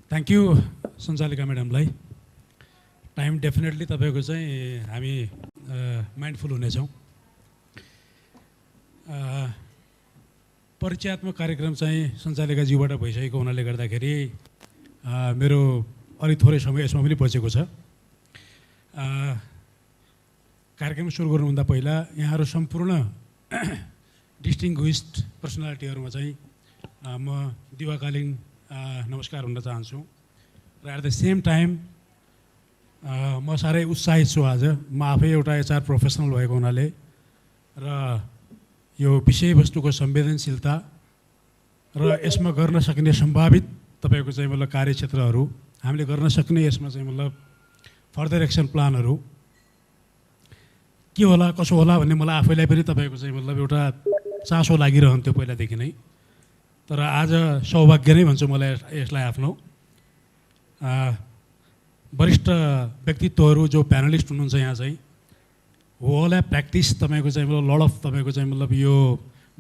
Thank you सञ्चालिका म्याडमलाई। Time definitely तपाईँको चाहिँ हामी माइन्डफुल हुनेछौँ। परिचयात्मक कार्यक्रम चाहिँ सञ्चालिकाज्यूबाट भइसकेको हुनाले गर्दाखेरि मेरो अलि थोरै समय यसमा पनि बचेको छ। कार्यक्रम सुरु गर्नुभन्दा पहिला यहाँहरू सम्पूर्ण डिस्टिङ्ग्विस्ड पर्सनालिटीहरूमा चाहिँ म दिवाकालीन नमस्कार भन्न चाहन्छु र एट द सेम टाइम म साह्रै उत्साहित छु। आज म आफै एउटा एचआर प्रोफेसनल भएको हुनाले र यो विषयवस्तुको संवेदनशीलता र यसमा गर्न सक्ने सम्भावित तपाईँको चाहिँ मतलब कार्यक्षेत्रहरू, हामीले गर्न सक्ने यसमा चाहिँ मतलब फर्दर एक्सन प्लानहरू के होला कसो होला भन्ने मलाई आफैलाई पनि तपाईँको चाहिँ मतलब एउटा चासो लागिरहन्थ्यो पहिलादेखि नै। तर आज सौभाग्य नै भन्छु मलाई यसलाई आफ्नो। वरिष्ठ व्यक्तित्वहरू जो प्यानलिस्ट हुनुहुन्छ यहाँ चाहिँ होल एप प्र्याक्टिस तपाईँको चाहिँ मतलब लड अफ तपाईँको चाहिँ मतलब यो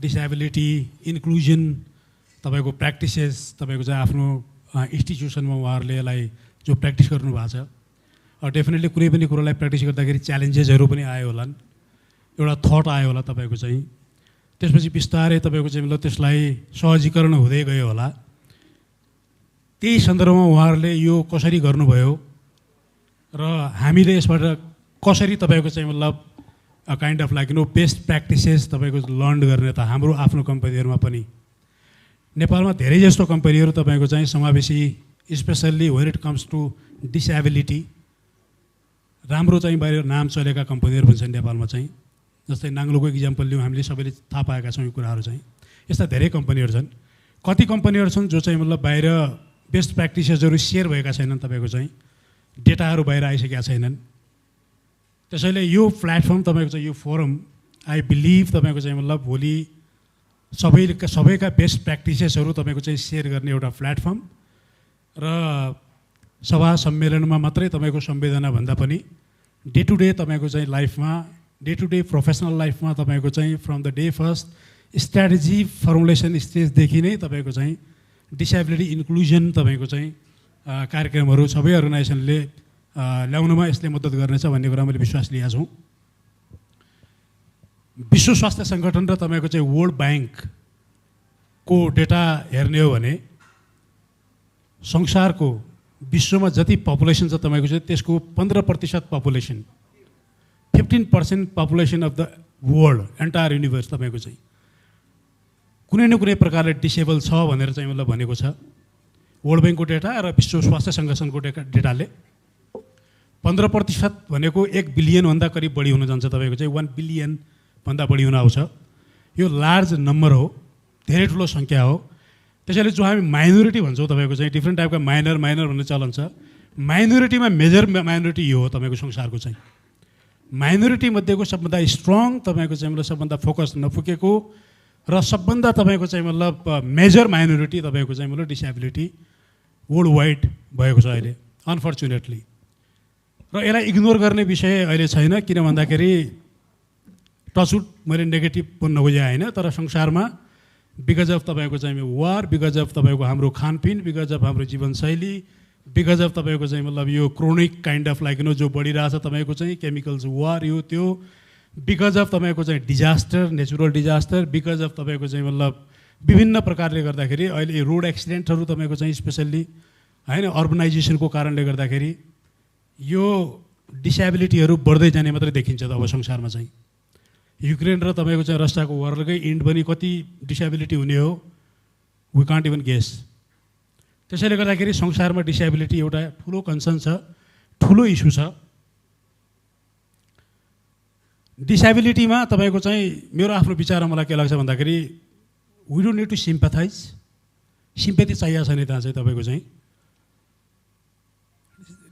डिसेबिलिटी इन्क्लुजन तपाईँको प्र्याक्टिसेस तपाईँको चाहिँ आफ्नो इन्स्टिट्युसनमा उहाँहरूले यसलाई जो प्र्याक्टिस गर्नुभएको छ। डेफिनेटली कुनै पनि कुरोलाई प्र्याक्टिस गर्दाखेरि च्यालेन्जेसहरू पनि आयो होलान्, एउटा थट आयो होला तपाईँको चाहिँ। त्यसपछि बिस्तारै तपाईँको चाहिँ मतलब त्यसलाई सहजीकरण हुँदै गयो होला। त्यही सन्दर्भमा उहाँहरूले यो कसरी गर्नुभयो र हामीले यसबाट कसरी तपाईँको चाहिँ मतलब kind of like best practices तपाईँको लर्न गर्ने त हाम्रो आफ्नो कम्पनीहरूमा पनि। नेपालमा धेरै जस्तो कम्पनीहरू तपाईँको चाहिँ समावेशी specially when it comes to disability राम्रो चाहिँ बाहिर नाम चलेका कम्पनीहरू पनि छन् नेपालमा चाहिँ। जस्तै नाङ्लोको इक्जाम्पल लिउँ, हामीले सबैले थाहा पाएका छौँ यो कुराहरू चाहिँ। यस्ता धेरै कम्पनीहरू छन्। कति कम्पनीहरू छन् जो चाहिँ मतलब बाहिर बेस्ट प्र्याक्टिसेसहरू सेयर भएका छैनन्, तपाईँको चाहिँ डेटाहरू बाहिर आइसकेका छैनन्। त्यसैले यो प्लेटफर्म तपाईँको चाहिँ यो फोरम आई बिलिभ तपाईँको चाहिँ मतलब भोलि सबैका बेस्ट प्र्याक्टिसेसहरू तपाईँको चाहिँ सेयर गर्ने एउटा प्लेटफर्म र सभा सम्मेलनमा मात्रै तपाईँको संवेदना भन्दा पनि डे टु डे तपाईँको चाहिँ लाइफमा, डे टु डे प्रोफेसनल लाइफमा तपाईँको चाहिँ from the day first strategy formulation स्टेजदेखि नै तपाईँको चाहिँ डिसेबिलिटी इन्क्लुजन तपाईँको चाहिँ कार्यक्रमहरू सबै अर्गनाइजेसनले ल्याउनमा यसले मद्दत गर्नेछ भन्ने कुरा मैले विश्वास लिएको छु। विश्व स्वास्थ्य सङ्गठन र तपाईँको चाहिँ वर्ल्ड ब्याङ्कको डेटा हेर्ने हो भने संसारको विश्वमा जति पपुलेसन छ तपाईँको चाहिँ त्यसको 15% population, 15% population of the world entire universe तपाईँको चाहिँ कुनै न कुनै प्रकारले डिसेबल छ भनेर चाहिँ मतलब भनेको छ वर्ल्ड ब्याङ्कको डेटा र विश्व स्वास्थ्य सङ्गठनको डेटाले। 15% भनेको 1 बिलियनभन्दा करिब बढी हुन जान्छ तपाईँको चाहिँ 1 बिलियनभन्दा बढी हुन आउँछ। यो लार्ज नम्बर हो, धेरै ठुलो सङ्ख्या हो। त्यसैले जो हामी माइनोरिटी भन्छौँ तपाईँको चाहिँ डिफ्रेन्ट टाइपका माइनर भन्ने चलन छ। माइनोरिटीमा मेजर माइनोरिटी यो हो तपाईँको संसारको चाहिँ। माइनोरिटी मध्येको सबभन्दा स्ट्रङ तपाईँको चाहिँ मतलब सबभन्दा फोकस नफुकेको र सबभन्दा तपाईँको चाहिँ मतलब मेजर माइनोरिटी तपाईँको चाहिँ मतलब डिसेबिलिटी वर्ल्ड वाइड भएको छ अहिले अनफर्चुनेटली। र यसलाई इग्नोर गर्ने विषय अहिले छैन, किन भन्दाखेरि टचवुड मैले नेगेटिभ बोल्न खोजेँ होइन, तर संसारमा बिकज अफ तपाईँको चाहिँ वार, बिकज अफ तपाईँको हाम्रो खानपिन, बिकज अफ हाम्रो जीवनशैली, बिकज अफ तपाईँको चाहिँ मतलब यो क्रोनिक काइन्ड अफ लाइक जो बढिरहेछ तपाईँको चाहिँ केमिकल्स वार यो त्यो, बिकज अफ तपाईँको चाहिँ disaster, natural disaster, because of तपाईँको चाहिँ मतलब विभिन्न प्रकारले गर्दाखेरि अहिले रोड एक्सिडेन्टहरू तपाईँको चाहिँ स्पेसल्ली होइन अर्बनाइजेसनको कारणले गर्दाखेरि यो डिसेबिलिटीहरू बढ्दै जाने मात्रै देखिन्छ त अब संसारमा चाहिँ। युक्रेन र तपाईँको चाहिँ रसियाको वारकै इन्ड पनि कति डिसेबिलिटी हुने हो वी कान्ट इभन गेस। त्यसैले गर्दाखेरि संसारमा डिसेबिलिटी एउटा ठुलो कन्सर्न छ, ठुलो इस्यु छ। डिसेबिलिटीमा तपाईँको चाहिँ मेरो आफ्नो विचारमा मलाई के लाग्छ भन्दाखेरि we don't need to sympathize, sympathy चाहिएको छैन त्यहाँ चाहिँ तपाईँको चाहिँ।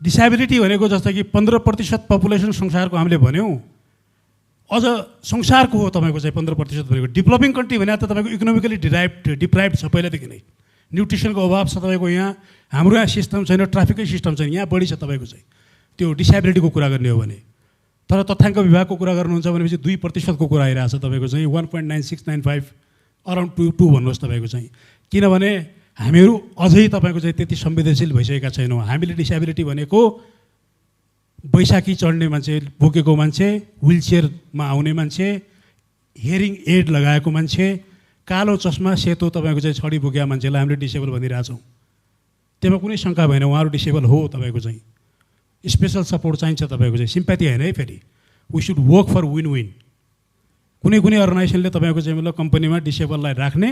डिसेबिलिटी भनेको जस्तो कि 15% पपुलेसन संसारको हामीले भन्यौँ, अझ संसारको हो तपाईँको चाहिँ 15% भनेको। डेभलपिङ कन्ट्री भने त तपाईँको इकोनोमिकली डिप्राइभ छ पहिलादेखि नै, न्युट्रिसनको अभाव छ तपाईँको यहाँ, हाम्रो यहाँ सिस्टम छैन, ट्राफिकै सिस्टम छैन, यहाँ बढी छ तपाईँको चाहिँ त्यो डिसेबिलिटीको कुरा गर्ने हो भने। तर तथ्याङ्क विभागको कुरा गर्नुहुन्छ भनेपछि 2% को कुरा आइरहेछ तपाईँको चाहिँ 1.9695 अराउन्ड 2 भन्नुहोस् तपाईँको चाहिँ। किनभने हामीहरू अझै तपाईँको चाहिँ त्यति संवेदनशील भइसकेका छैनौँ। हामीले डिसेबिलिटी भनेको बैशाखी चढ्ने मान्छे, बोकेको मान्छे, व्हिल चेयरमा आउने मान्छे, हियरिङ एड लगाएको मान्छे, कालो चस्मा सेतो तपाईँको चाहिँ छडी बोकेका मान्छेलाई हामीले डिसेबल भनिरहेछौँ। त्यसमा कुनै शङ्का भएन, उहाँहरू डिसेबल हो। तपाईँको चाहिँ स्पेसल सपोर्ट चाहिन्छ, तपाईँको चाहिँ सिम्प्याथी होइन है। फेरि we should work for win win. कुनै कुनै अर्गनाइजेसनले तपाईँको चाहिँ मतलब कम्पनीमा डिसेबललाई राख्ने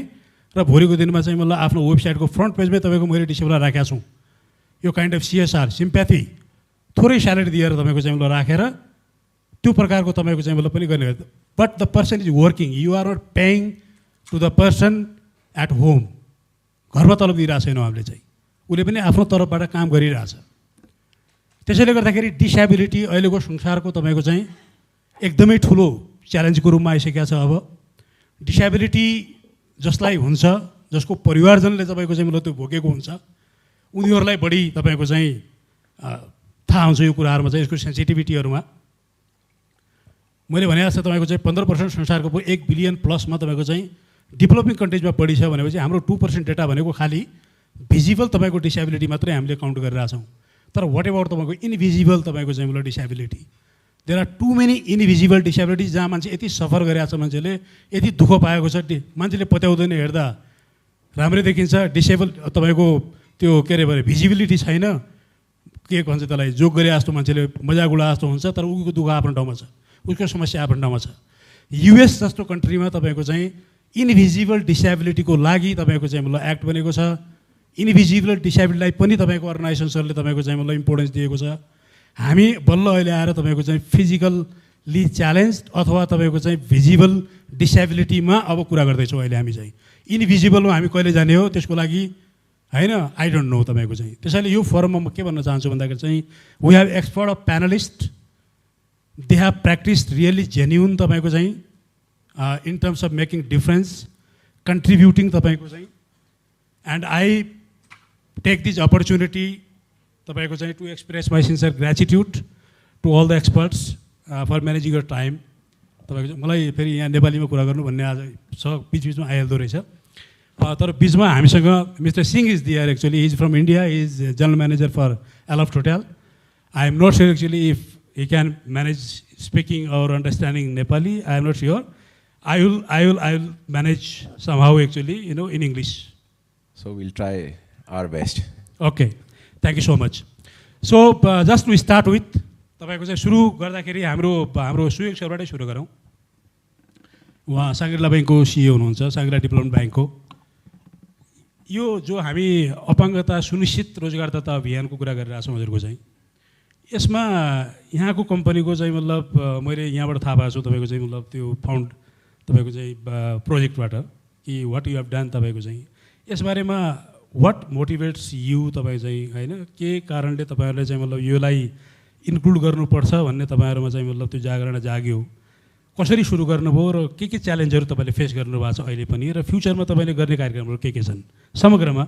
र भोलिको दिनमा चाहिँ मतलब आफ्नो वेबसाइटको फ्रन्ट पेजमै तपाईँको मैले डिसेबललाई राखेको छु। यो काइन्ड अफ CSR सिम्प्याथी थोरै स्यालेरी दिएर तपाईँको चाहिँ मतलब राखेर त्यो प्रकारको तपाईँको चाहिँ मतलब पनि गर्ने। But the person is working, you are not paying to the person at home. घरमा तलब दिइरहेको छैनौँ हामीले चाहिँ, उसले पनि आफ्नो तर्फबाट काम गरिरहेछ। त्यसैले गर्दाखेरि डिसेबिलिटी अहिलेको संसारको तपाईँको चाहिँ एकदमै ठुलो च्यालेन्जको रूपमा आइसकेको छ। अब डिसेबिलिटी जसलाई हुन्छ, जसको परिवारजनले तपाईँको चाहिँ मतलब त्यो भोगेको हुन्छ, उनीहरूलाई बढी तपाईँको चाहिँ थाहा हुन्छ यो कुराहरूमा चाहिँ, यसको सेन्सिटिभिटीहरूमा। मैले भने जस्तो तपाईँको चाहिँ 15% संसारको 1 बिलियन प्लसमा तपाईँको चाहिँ डेभलपिङ कन्ट्रिजमा बढी छ भनेपछि हाम्रो 2% डेटा भनेको खालि भिजिबल तपाईँको डिसेबिलिटी मात्रै हामीले काउन्ट गरिरहेछौँ। तर वाट एभर तपाईँको इनभिजिबल तपाईँको चाहिँ मतलब disability, there are too many invisible disabilities जहाँ मान्छे यति सफर गरिरहेको छ, मान्छेले यति दुःख पाएको छ, मान्छेले पत्याउँदैन, हेर्दा राम्रै देखिन्छ। डिसेबल तपाईँको त्यो के अरे भने भिजिबिलिटी छैन, के भन्छ त्यसलाई, जोक गरे जस्तो मान्छेले मजाक उडा जस्तो हुन्छ, तर उसको दुःख आफ्नो ठाउँमा छ, उसको समस्या आफ्नो ठाउँमा छ। US जस्तो कन्ट्रीमा तपाईँको चाहिँ इनभिजिबल डिसेबिलिटीको लागि तपाईँको चाहिँ मतलब एक्ट बनेको छ। इनभिजिबल डिसेबिलिटीलाई पनि तपाईँको अर्गनाइजेसन्सहरूले तपाईँको चाहिँ मतलब इम्पोर्टेन्स दिएको छ। हामी बल्ल अहिले आएर तपाईँको चाहिँ फिजिकल्ली च्यालेन्ज अथवा तपाईँको चाहिँ भिजिबल डिसेबिलिटीमा अब कुरा गर्दैछौँ अहिले हामी चाहिँ। इनभिजिबलमा हामी कहिले जाने हो त्यसको लागि होइन, आई डोन्ट नो तपाईँको चाहिँ। त्यसैले यो फोरममा म के भन्न चाहन्छु भन्दाखेरि चाहिँ we have expert of panelist, they have practised really genuine तपाईँको चाहिँ in terms of making difference, contributing तपाईँको चाहिँ। And I take this opportunity तपाईँको चाहिँ to express my sincere gratitude to all the experts for managing your time. तपाईँको चाहिँ मलाई फेरि यहाँ नेपालीमा कुरा गर्नु भन्ने आज बिचबिचमा आइहाल्दो रहेछ। तर बिचमा हामीसँग mister Singh is there, actually is from India, is general manager for Aloft hotel. I am not sure actually if he can manage speaking or understanding Nepali. I am not sure. I will manage somehow actually, you know, in English. So we'll try our best. Okay, thank you so much. So just to start with, तपाईको चाहिँ सुरु गर्दाखेरि हाम्रो सुयोग सरबाटै सुरु गरौँ। उहाँ Shangri-La बैंकको CEO हुनुहुन्छ, साङ्ग्रिला डेभलपमेन्ट बैंकको। यो जो हामी अपाङ्गता सुनिश्चित रोजगारदाता अभियानको कुरा गरिरहेछौँ हजुरको चाहिँ, यसमा यहाँको कम्पनीको चाहिँ मतलब मैले यहाँबाट थाहा पाएको छु तपाईँको चाहिँ मतलब त्यो फाउन्ड तपाईँको चाहिँ प्रोजेक्टबाट कि वाट यु हेभ डन तपाईँको चाहिँ, यसबारेमा वाट मोटिभेट्स यु तपाईँ चाहिँ होइन, के कारणले तपाईँहरूले चाहिँ मतलब योलाई इन्क्लुड गर्नुपर्छ भन्ने तपाईँहरूमा चाहिँ मतलब त्यो जागरण जाग्यो, कसरी सुरु गर्नुभयो र के च्यालेन्जहरू तपाईँले फेस गर्नुभएको छ अहिले पनि, र फ्युचरमा तपाईँले गर्ने कार्यक्रमहरू के छन् समग्रमा?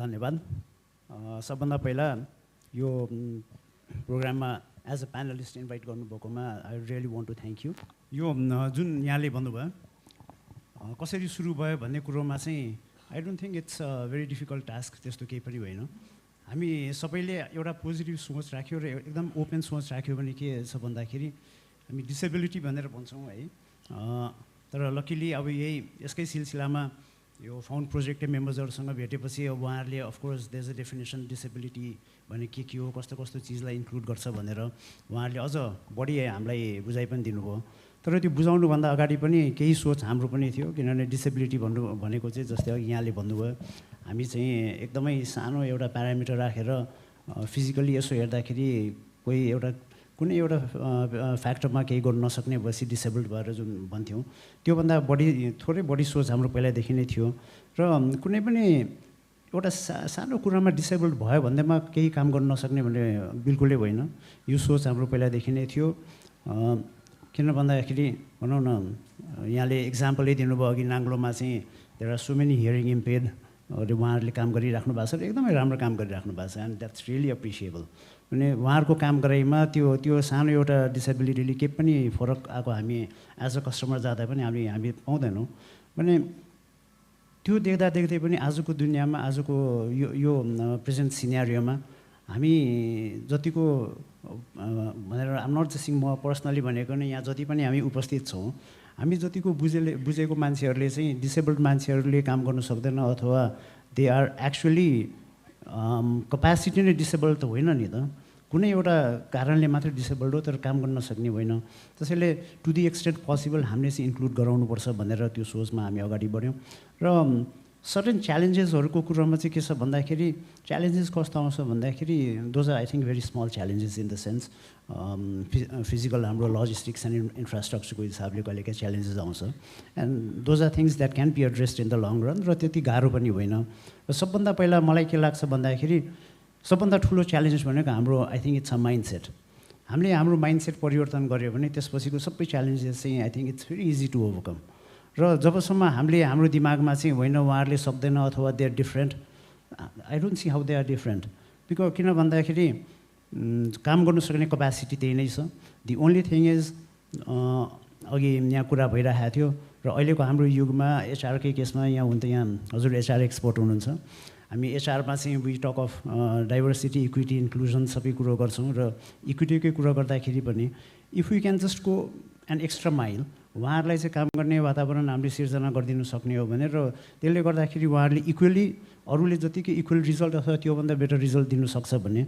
धन्यवाद। सबभन्दा पहिला यो प्रोग्राममा एज अ प्यानलिस्ट इन्भाइट गर्नुभएकोमा I really want to thank you. यो जुन यहाँले भन्नुभयो कसरी सुरु भयो भन्ने कुरोमा चाहिँ I don't think it's a very difficult task, त्यस्तो केही पनि होइन। हामी सबैले एउटा पोजिटिभ सोच राख्यो र एकदम ओपन सोच राख्यो भने के छ भन्दाखेरि हामी डिसेबिलिटी भनेर भन्छौँ है, तर लकिली अब यसकै सिलसिलामा यो फाउन्ड प्रोजेक्टकै मेम्बर्सहरूसँग भेटेपछि अब उहाँहरूले of course there is a definition disability भने के हो, कस्तो कस्तो चिजलाई इन्क्लुड गर्छ भनेर उहाँहरूले अझ बढी हामीलाई बुझाइ पनि दिनुभयो। तर त्यो बुझाउनुभन्दा अगाडि पनि केही सोच हाम्रो पनि थियो, किनभने डिसेबिलिटी भनेको चाहिँ जस्तै अघि यहाँले भन्नुभयो, हामी चाहिँ एकदमै सानो एउटा प्यारामिटर राखेर फिजिकल्ली यसो हेर्दाखेरि कोही एउटा कुनै एउटा फ्याक्टरमा केही गर्नु नसक्ने भएपछि डिसेबल्ड भएर जुन भन्थ्यौँ, त्योभन्दा थोरै बढी सोच हाम्रो पहिलादेखि नै थियो। र कुनै पनि एउटा सानो कुरामा डिसेबल्ड भयो भन्दैमा केही काम गर्नु नसक्ने भन्ने बिल्कुलै होइन, यो सोच हाम्रो पहिलादेखि नै थियो। किन भन्दाखेरि भनौँ न, यहाँले इक्जाम्पलै दिनुभयो अघि नाङ्ग्लोमा चाहिँ there are so many hearing impaired, उहाँहरूले काम गरिराख्नु भएको छ र एकदमै राम्रो काम गरिराख्नु भएको छ, एन्ड द्याट्स रियली एप्रिसिएबल। अनि उहाँहरूको काम गराइमा त्यो सानो एउटा डिसेबिलिटीले केही पनि फरक आएको हामी एज अ कस्टमर जाँदा पनि हामी पाउँदैनौँ। भने त्यो देख्दा देख्दै पनि आजको दुनियाँमा आजको यो प्रेजेन्ट सिनेरियोमा हामी जतिको भनेर आम नट जस्ट म पर्सनली भनेको नै यहाँ जति पनि हामी उपस्थित छौँ हामी जतिको बुझेको मान्छेहरूले चाहिँ डिसेबल्ड मान्छेहरूले काम गर्न सक्दैन अथवा दे आर एक्चुअली क्यापासिटी नै डिसेबल्ड त होइन नि त कुनै एउटा कारणले मात्रै डिसेबल्ड हो तर काम गर्न नसक्ने होइन त्यसैले टु दि एक्सटेन्ट पोसिबल हामीले चाहिँ इन्क्लुड गराउनुपर्छ भनेर त्यो सोचमा हामी अगाडि बढ्यौँ र सर्टेन च्यालेन्जेसहरूको कुरामा चाहिँ के छ भन्दाखेरि च्यालेन्जेस कस्तो आउँछ भन्दाखेरि those are I think very small challenges in the sense physical हाम्रो लजिस्टिक्स एन्ड इन्फ्रास्ट्रक्चरको हिसाबले कहिले काहीँ च्यालेन्जेस आउँछ and those are things that can be addressed in the long run र त्यति गाह्रो पनि होइन र सबभन्दा पहिला मलाई के लाग्छ भन्दाखेरि सबभन्दा ठुलो च्यालेन्जेस भनेको हाम्रो I think it's a mindset हामीले हाम्रो माइन्डसेट परिवर्तन गऱ्यो भने त्यसपछिको सबै च्यालेन्जेस चाहिँ I think it's very easy to overcome र जबसम्म हामीले हाम्रो दिमागमा चाहिँ होइन उहाँहरूले सक्दैन अथवा they are different I don't see how they are different because किन भन्दाखेरि काम गर्नु सक्ने क्यापासिटी त्यही नै छ दि ओन्ली थिङ इज अघि यहाँ कुरा भइरहेको थियो र अहिलेको हाम्रो युगमा एचआरकै केसमा यहाँ हुन त यहाँ हजुर एचआर एक्सपर्ट हुनुहुन्छ हामी एचआरमा चाहिँ we talk of diversity equity inclusion सबै कुरो गर्छौँ र इक्विटीकै कुरा गर्दाखेरि पनि if you can just go an extra mile उहाँहरूलाई चाहिँ काम गर्ने वातावरण हामीले सिर्जना गरिदिनु सक्ने हो भने र त्यसले गर्दाखेरि उहाँहरूले इक्वली अरूले जतिकै इक्वल रिजल्ट अथवा त्योभन्दा बेटर रिजल्ट दिनु सक्छ भने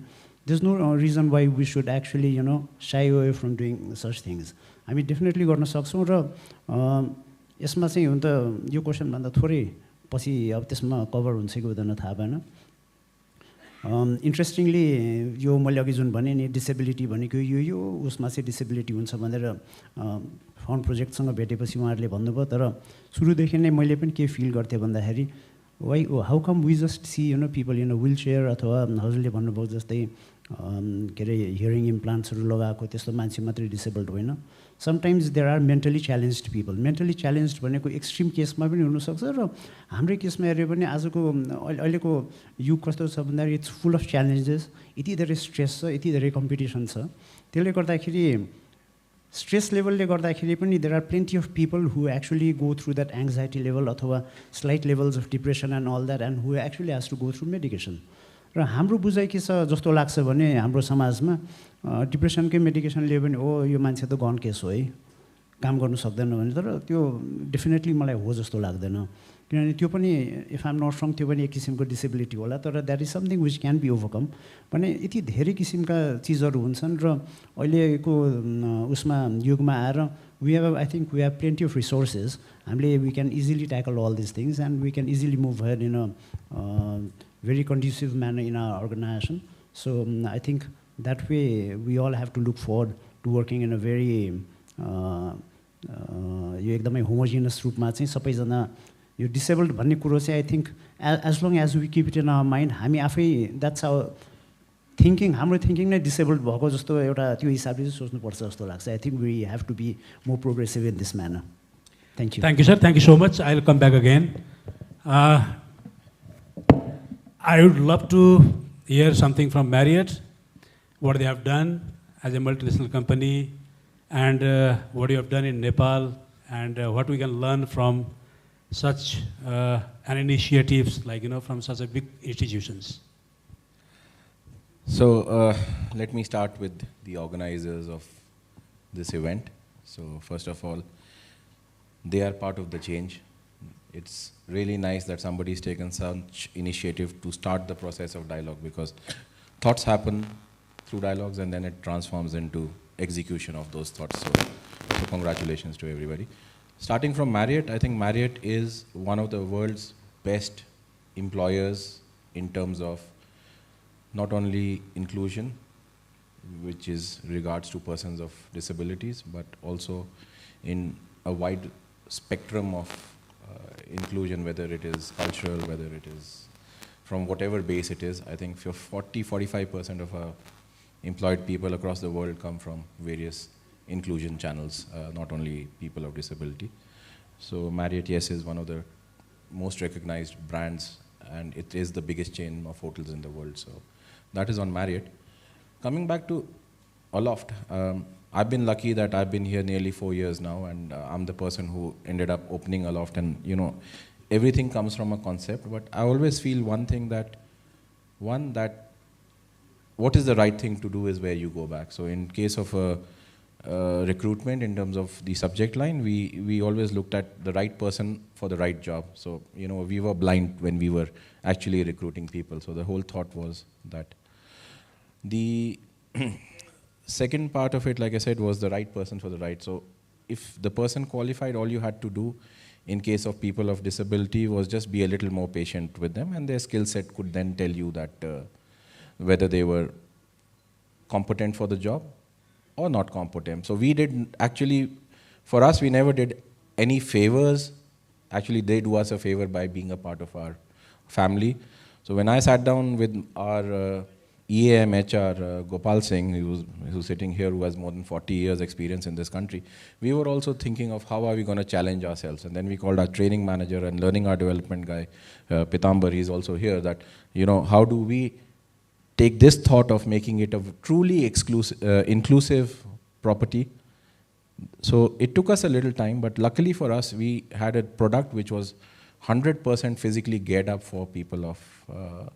there is no reason why we should actually you know shy away from doing such things हामी डेफिनेटली गर्न सक्छौँ र यसमा चाहिँ हुन त यो क्वेसनभन्दा थोरै पछि अब त्यसमा कभर हुन्छ कि हुँदैन थाहा भएन इन्ट्रेस्टिङली यो मैले अघि जुन भने नि डिसेबिलिटी भनेको यो उसमा चाहिँ डिसेबिलिटी हुन्छ भनेर फाउन्ड प्रोजेक्टसँग भेटेपछि उहाँहरूले भन्नुभयो तर सुरुदेखि नै मैले पनि के फिल गर्थेँ भन्दाखेरि why how come we just see you know people in a wheelchair अथवा हजुरले भन्नुभयो जस्तै के अरे हियरिङ इम्प्लान्ट्सहरू लगाएको त्यस्तो मान्छे मात्रै डिसेबल्ड होइन sometimes there are mentally challenged people mentally challenged भनेको एक्सट्रिम केसमा पनि हुनसक्छ र हाम्रै केसमा हेऱ्यो भने आजको अहिलेको युग कस्तो छ भन्दाखेरि इट्स फुल अफ च्यालेन्जेस यति धेरै स्ट्रेस छ यति धेरै कम्पिटिसन छ त्यसले गर्दाखेरि स्ट्रेस लेभलले गर्दाखेरि पनि there are plenty of people who actually go through that anxiety level अथवा slight levels of depression and all that and who actually has to go through medication र हाम्रो बुझाइ के छ जस्तो लाग्छ भने हाम्रो समाजमा डिप्रेसनकै मेडिकेसन लियो भने ओ यो मान्छे त गन केस हो है काम गर्नु सक्दैन भने तर त्यो डेफिनेटली मलाई हो जस्तो लाग्दैन किनभने त्यो पनि इफ आइम नट रङ त्यो पनि एक किसिमको डिसेबिलिटी होला तर that is something which can be overcome भने यति धेरै किसिमका चिजहरू हुन्छन् र अहिलेको उसमा युगमा आएर we have I think we have plenty of resources हामीले we can easily tackle all this things and we can easily move head in a very conducive manner in our organization. So I think that way we all have to look forward to working in a very यो एकदमै homogeneous रूपमा चाहिँ सबैजना यो disabled भन्ने कुरो चाहिँ I think as long as we keep it in our mind हामी आफै द्याट्स आवर थिङ्किङ हाम्रो थिङ्किङ नै डिसेबल्ड भएको जस्तो एउटा त्यो हिसाबले चाहिँ सोच्नुपर्छ जस्तो लाग्छ I think we have to be more progressive in this manner thank you sir thank you so much I will come back again I would love to hear something from Marriott, what they have done as a multinational company, and what you have done in Nepal, and what we can learn from such an initiatives, like from such a big institutions. So let me start with the organizers of this event. So first of all, they are part of the change. It's really nice that somebody's taken such initiative to start the process of dialogue, because thoughts happen through dialogues and then it transforms into execution of those thoughts. So congratulations to everybody. Starting from Marriott, I think Marriott is one of the world's best employers in terms of not only inclusion, which is regards to persons of disabilities, but also in a wide spectrum of inclusion, whether it is cultural, whether it is from whatever base it is. I think 40-45% of our employed people across the world come from various inclusion channels, not only people of disability. So Marriott, yes, is one of the most recognized brands, and it is the biggest chain of hotels in the world. So that is on Marriott. Coming back to Aloft, I've been lucky that I've been here nearly 4 years now, and I'm the person who ended up opening Aloft. And everything comes from a concept, but I always feel one thing that, what is the right thing to do is where you go back. So in case of a recruitment, in terms of the subject line, we always looked at the right person for the right job. So, you know, we were blind when we were actually recruiting people. So the whole thought was that. The second part of it, like I said, was the right person for the right. So if the person qualified, all you had to do in case of people of disability was just be a little more patient with them, and their skill set could then tell you that whether they were competent for the job or not competent. So we did actually, for us, we never did any favors. Actually, they do us a favor by being a part of our family. So when I sat down with our EAM HR, Gopal Singh, who's sitting here, who has more than 40 years experience in this country, we were also thinking of how are we going to challenge ourselves. And then we called our training manager and learning our development guy, 𝗏𝗡𝗏, he's also here, that, you know, how do we take this thought of making it a truly inclusive property. So it took us a little time, but luckily for us, we had a product which was 100% physically geared up for people of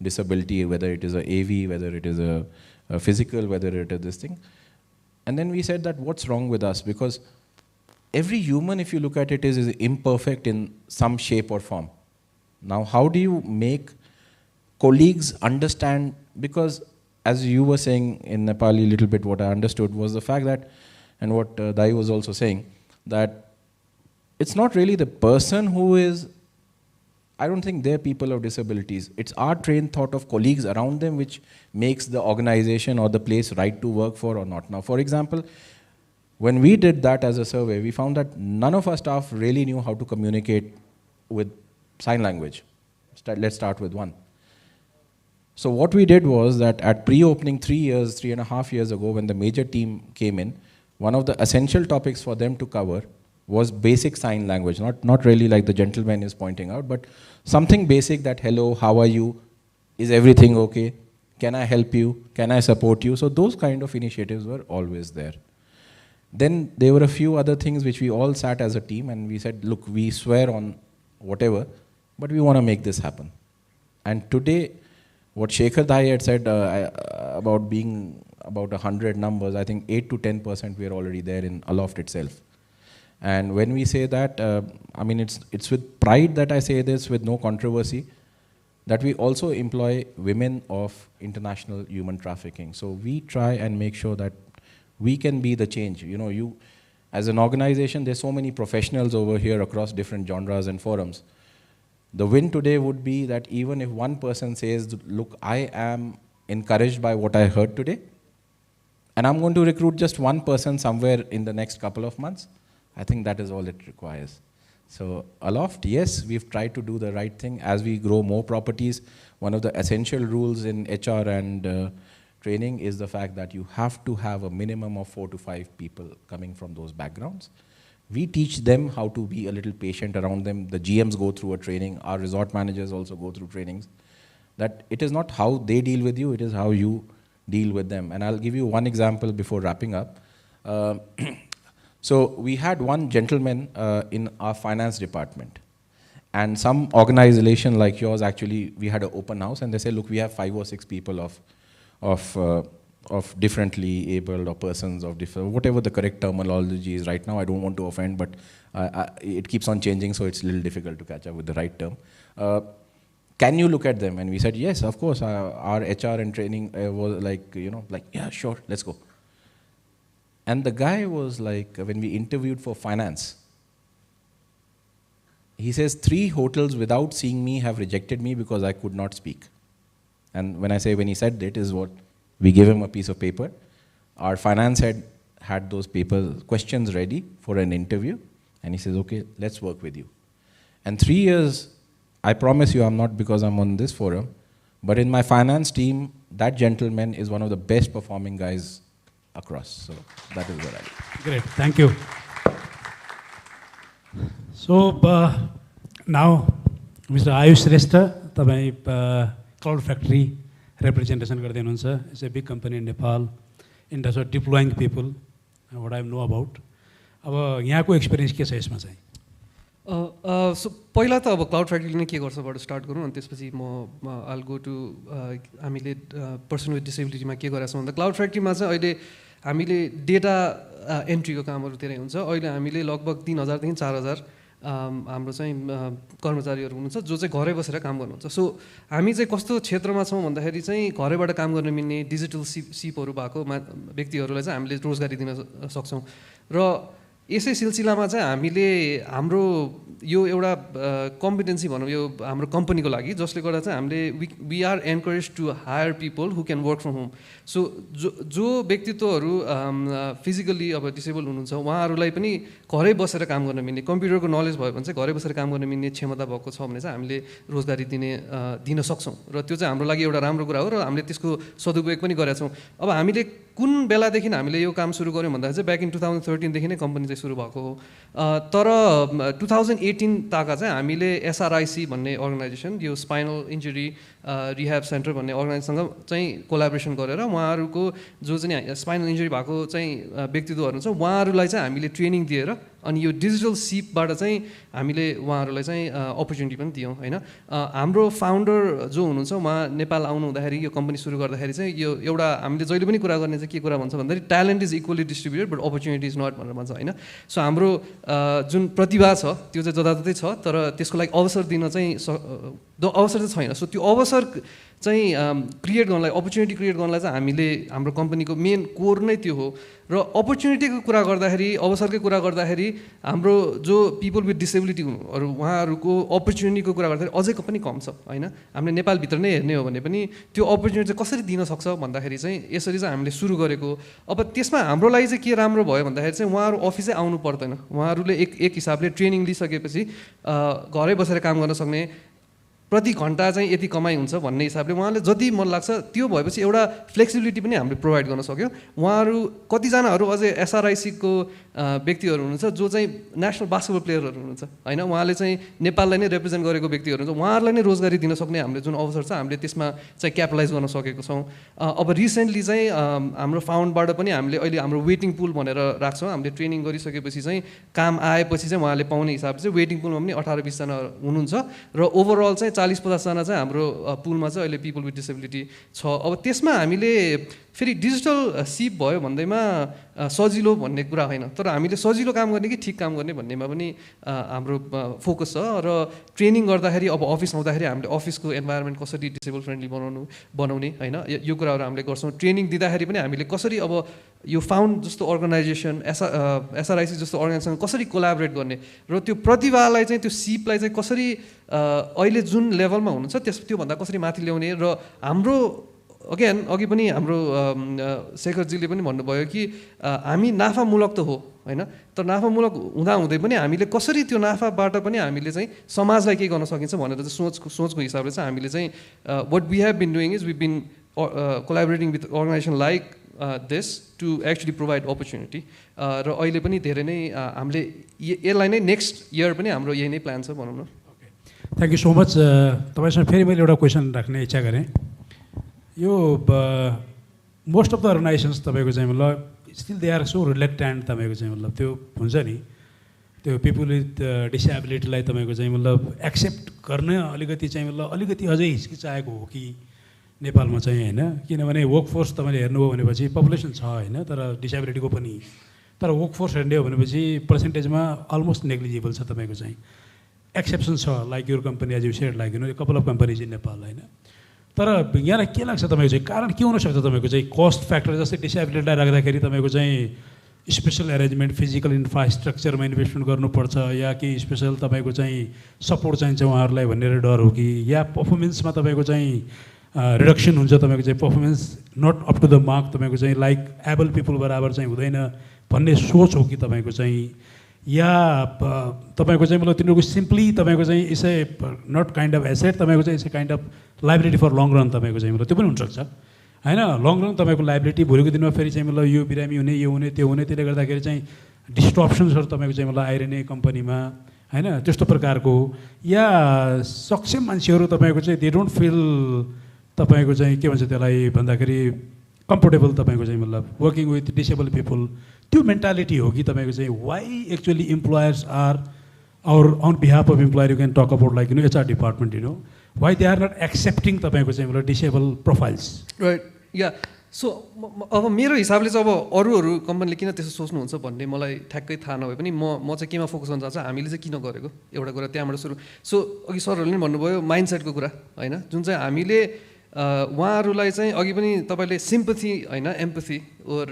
disability, whether it is a AV, whether it is a physical, whether it is this thing. And then we said that what's wrong with us? Because every human, if you look at it, is imperfect in some shape or form. Now, how do you make colleagues understand? Because as you were saying in Nepali a little bit, what I understood was the fact that, and what Dai was also saying, that it's not really the person who is, I don't think they're people of disabilities. It's our trained thought of colleagues around them which makes the organization or the place right to work for or not. Now, for example, when we did that as a survey, we found that none of our staff really knew how to communicate with sign language. Let's start with one. So what we did was that at pre-opening 3.5 years ago, when the major team came in, one of the essential topics for them to cover was basic sign language, not really like the gentleman is pointing out, but something basic that, hello, how are you? Is everything okay? Can I help you? Can I support you? So those kind of initiatives were always there. Then there were a few other things which we all sat as a team and we said, look, we swear on whatever, but we want to make this happen. And today, what 𝗏𝗏𝗃𝗧 had said about being about 100 numbers, I think 8 to 10% we are already there in Aloft itself. And when we say that, I mean, it's with pride that I say this, with no controversy, that we also employ women of international human trafficking. So we try and make sure that we can be the change. You know, you, as an organization, there's so many professionals over here across different genres and forums. The win today would be that even if one person says, look, I am encouraged by what I heard today, and I'm going to recruit just one person somewhere in the next couple of months, I think that is all it requires. So Aloft, yes, we've tried to do the right thing. As we grow more properties, one of the essential rules in HR and training is the fact that you have to have a minimum of 4 to 5 people coming from those backgrounds. We teach them how to be a little patient around them. The GMs go through a training. Our resort managers also go through trainings. That it is not how they deal with you, it is how you deal with them. And I'll give you one example before wrapping up. So we had one gentleman in our finance department. And some organization like yours, actually, we had an open house and they said, look, we have 5 or 6 people of differently abled or persons of different, whatever the correct terminology is right now. I don't want to offend, but it keeps on changing, so it's a little difficult to catch up with the right term. Can you look at them? And we said, yes, of course. Our HR and training was like, you know, like, yeah, sure, let's go. And the guy was like, when we interviewed for finance, he says, 3 hotels without seeing me have rejected me because I could not speak. And when I say when he said it is what, we gave him a piece of paper. Our finance head had those questions ready for an interview. And he says, okay, let's work with you. And 3 years, I promise you, I'm not because I'm on this forum, but in my finance team, that gentleman is one of the best performing guys across. So that is what I do. Great, thank you. So now, Mr. Ayush Shrestha, तपाईं Cloudfactory representation गर्दै हुनुहुन्छ. It's a big company in Nepal in terms of deploying people, what I know about. अब यहाँको experience के छ यसमा चाहिँ? So पहिला त अब क्लाउड फ्याक्ट्रीले नै के गर्छबाट स्टार्ट गरौँ अनि त्यसपछि म आल गो टु हामीले पर्सन विथ डिसेबिलिटीमा के गरेका छौँ भन्दा क्लाउड फ्याक्ट्रीमा चाहिँ अहिले हामीले डेटा एन्ट्रीको कामहरू धेरै हुन्छ। अहिले हामीले लगभग 3000 देखि 4000 हाम्रो चाहिँ कर्मचारीहरू हुनुहुन्छ जो चाहिँ घरै बसेर काम गर्नुहुन्छ। सो हामी चाहिँ कस्तो क्षेत्रमा छौँ भन्दाखेरि चाहिँ घरैबाट काम गर्न मिल्ने डिजिटल सिपहरू भएको व्यक्तिहरूलाई चाहिँ हामीले रोजगारी दिन सक्छौँ। र यसै सिलसिलामा चाहिँ हामीले हाम्रो यो एउटा कम्पिटेन्सी भनौँ यो हाम्रो कम्पनीको लागि जसले गर्दा चाहिँ हामीले we are encourage to hire people who can work from home. So जो व्यक्तित्वहरू फिजिकली अब डिसेबल हुनुहुन्छ उहाँहरूलाई पनि घरै बसेर काम गर्न मिल्ने कम्प्युटरको नलेज भयो भने चाहिँ घरै बसेर काम गर्न मिल्ने क्षमता भएको छ भने चाहिँ हामीले रोजगारी दिन सक्छौँ र त्यो चाहिँ हाम्रो लागि एउटा राम्रो कुरा हो र हामीले त्यसको सदुपयोग पनि गरेका छौँ। अब हामीले कुन बेलादेखि हामीले यो काम सुरु गऱ्यौँ भन्दाखेरि चाहिँ ब्याक इन 2013 देखि नै कम्पनी चाहिँ सुरु भएको हो। तर 2018 ताका चाहिँ हामीले SRIC भन्ने अर्गनाइजेसन यो स्पाइनल इन्जुरी रिह्याब सेन्टर भन्ने अर्गनाइजेसनसँग चाहिँ कोलाबोरेसन गरेर उहाँहरूको जो चाहिँ स्पाइनल इन्जुरी भएको चाहिँ व्यक्तित्वहरू हुन्छ उहाँहरूलाई चाहिँ हामीले ट्रेनिङ दिएर अनि यो डिजिटल सिपबाट चाहिँ हामीले उहाँहरूलाई चाहिँ अपर्च्युनिटी पनि दियौँ होइन। हाम्रो फाउन्डर जो हुनुहुन्छ उहाँ नेपाल आउनु हुँदाखेरि यो कम्पनी सुरु गर्दाखेरि चाहिँ यो एउटा हामीले जहिले पनि कुरा गर्ने चाहिँ के कुरा भन्छ भन्दाखेरि talent is equally distributed but opportunity is not भनेर भन्छ होइन। सो हाम्रो जुन प्रतिभा छ त्यो चाहिँ जताततै छ तर त्यसको लागि अवसर दिन चाहिँ अवसर चाहिँ छैन। सो त्यो अवसर चाहिँ क्रिएट गर्नलाई अपर्च्युनिटी क्रिएट गर्नलाई चाहिँ हामीले हाम्रो कम्पनीको मेन कोर नै त्यो हो। र अपर्च्युनिटीको कुरा गर्दाखेरि अवसरकै कुरा गर्दाखेरि हाम्रो जो पिपल विथ डिसेबिलिटीहरू उहाँहरूको अपर्च्युनिटीको कुरा गर्दाखेरि अझै पनि कम छ होइन। हामीले नेपालभित्र नै हेर्ने हो भने पनि त्यो अपर्च्युनिटी चाहिँ कसरी दिन सक्छ भन्दाखेरि चाहिँ यसरी चाहिँ हामीले सुरु गरेको। अब त्यसमा हाम्रो लागि चाहिँ के राम्रो भयो भन्दाखेरि चाहिँ उहाँहरू अफिसै आउनु पर्दैन। उहाँहरूले एक हिसाबले ट्रेनिङ लिइसकेपछि घरै बसेर काम गर्न सक्ने प्रति घन्टा चाहिँ यति कमाइ हुन्छ भन्ने हिसाबले उहाँले जति मन लाग्छ त्यो भएपछि एउटा फ्लेक्सिबिलिटी पनि हामीले प्रोभाइड गर्न सक्यौँ। उहाँहरू कतिजनाहरू अझै SRIC-को व्यक्तिहरू हुनुहुन्छ जो चाहिँ नेसनल बास्केटबल प्लेयरहरू हुनुहुन्छ होइन। उहाँले चाहिँ नेपाललाई नै रिप्रेजेन्ट गरेको व्यक्तिहरू हुन्छ उहाँहरूलाई नै रोजगारी दिन सक्ने हामीले जुन अवसर छ हामीले त्यसमा चाहिँ क्यापिटलाइज गर्न सकेको छौँ। अब रिसेन्टली चाहिँ हाम्रो फाउन्डबाट पनि हामीले अहिले हाम्रो वेटिङ पुल भनेर राख्छौँ। हामीले ट्रेनिङ गरिसकेपछि चाहिँ काम आएपछि चाहिँ उहाँले पाउने हिसाबले चाहिँ वेटिङ पुलमा पनि 18-20 जना हुनुहुन्छ र ओभरअल चाहिँ 40-50 जना चाहिँ हाम्रो पुलमा चाहिँ अहिले पिपल विथ डिसेबिलिटी छ। अब त्यसमा हामीले फेरि डिजिटल सिप भयो भन्दैमा सजिलो भन्ने कुरा होइन तर हामीले सजिलो काम गर्ने कि ठिक काम गर्ने भन्नेमा पनि हाम्रो फोकस छ। र ट्रेनिङ गर्दाखेरि अब अफिस आउँदाखेरि हामीले अफिसको इन्भाइरोमेन्ट कसरी डिसेबल फ्रेन्डली बनाउने होइन यो कुराहरू हामीले गर्छौँ। ट्रेनिङ दिँदाखेरि पनि हामीले कसरी अब यो फाउन्ड जस्तो अर्गनाइजेसन SRIC जस्तो अर्गनाइजेसन कसरी कोलाबोरेट गर्ने र त्यो प्रतिभालाई चाहिँ त्यो सिपलाई चाहिँ कसरी अहिले जुन लेभलमा हुनुहुन्छ त्योभन्दा कसरी माथि ल्याउने। र हाम्रो अघि पनि हाम्रो शेखरजीले पनि भन्नुभयो कि हामी नाफामूलक त हो होइन तर नाफामूलक हुँदाहुँदै पनि हामीले कसरी त्यो नाफाबाट पनि हामीले चाहिँ समाजलाई के गर्न सकिन्छ भनेर चाहिँ सोचको हिसाबले चाहिँ हामीले चाहिँ what we have been doing is we been collaborating with organisation like this to actually provide opportunity. र अहिले पनि धेरै नै हामीले यसलाई नै नेक्स्ट इयर पनि हाम्रो यही नै प्लान छ भनौँ न। Thank you so much. तपाईँसँग फेरि मैले एउटा क्वेसन राख्ने इच्छा गरेँ। यो मोस्ट अफ द अर्गनाइजेसन्स तपाईँको चाहिँ मतलब स्टिल दे आर सो रिलेक्टेन्ट तपाईँको चाहिँ मतलब त्यो हुन्छ नि त्यो पिपल विथ डिसेबिलिटीलाई तपाईँको चाहिँ मतलब एक्सेप्ट गर्न अलिकति चाहिँ मतलब अलिकति अझै हिचकिचाएको हो कि नेपालमा चाहिँ होइन। किनभने वर्कफोर्स तपाईँले हेर्नुभयो भनेपछि पपुलेसन छ होइन तर डिसेबिलिटीको पनि तर वर्कफोर्स हेर्ने हो भनेपछि पर्सेन्टेजमा अलमोस्ट नेग्लिजिबल छ तपाईँको चाहिँ। एक्सेप्सन छ like your company as you said like couple of companies in Nepal होइन। तर यहाँलाई के लाग्छ तपाईँको चाहिँ कारण के हुनसक्छ तपाईँको चाहिँ कस्ट फ्याक्टर जस्तै डिसेबिलिटीलाई राख्दाखेरि तपाईँको चाहिँ स्पेसल एरेन्जमेन्ट फिजिकल इन्फ्रास्ट्रक्चरमा इन्भेस्टमेन्ट गर्नुपर्छ या कि स्पेसल तपाईँको चाहिँ सपोर्ट चाहिन्छ उहाँहरूलाई भनेर डर हो कि या पर्फर्मेन्समा तपाईँको चाहिँ रिडक्सन हुन्छ तपाईँको चाहिँ performance not up to the mark तपाईँको चाहिँ लाइक एबल पिपल बराबर चाहिँ हुँदैन भन्ने सोच हो कि तपाईँको चाहिँ या तपाईँको चाहिँ मतलब तिनीहरूको सिम्पली तपाईँको चाहिँ it's a not kind of asset तपाईँको चाहिँ it's a kind of liability for long run तपाईँको चाहिँ मतलब त्यो पनि हुनसक्छ होइन। लङ रन तपाईँको लाइबिलिटी भोलिको दिनमा फेरि चाहिँ मतलब यो बिरामी हुने यो हुने त्यो हुने त्यसले गर्दाखेरि चाहिँ डिस्ट्रप्सन्सहरू तपाईँको चाहिँ मतलब आइरहने कम्पनीमा होइन त्यस्तो प्रकारको या सक्षम मान्छेहरू तपाईँको चाहिँ दे डोन्ट फिल तपाईँको चाहिँ के भन्छ त्यसलाई भन्दाखेरि कम्फोर्टेबल तपाईँको चाहिँ मतलब वर्किङ विथ डिसेबल पिपल त्यो मेन्टालिटी हो कि तपाईँको चाहिँ why actually employers are or on behalf of employer you can talk about like HR department, why they are not accepting तपाईँको चाहिँ disabled profiles? Right. Yeah. So अब मेरो हिसाबले चाहिँ अब अरूहरू कम्पनीले किन त्यसो सोच्नुहुन्छ भन्ने मलाई ठ्याक्कै थाहा नभए पनि म चाहिँ केमा फोकस गर्न चाहन्छु हामीले चाहिँ किन गरेको एउटा कुरा त्यहाँबाट सुरु. सो अघि सरहरूले पनि भन्नुभयो माइन्डसेटको कुरा हैन, जुन चाहिँ हामीले उहाँहरूलाई चाहिँ अघि पनि तपाईँले सिम्पथी हैन एम्पथी ओर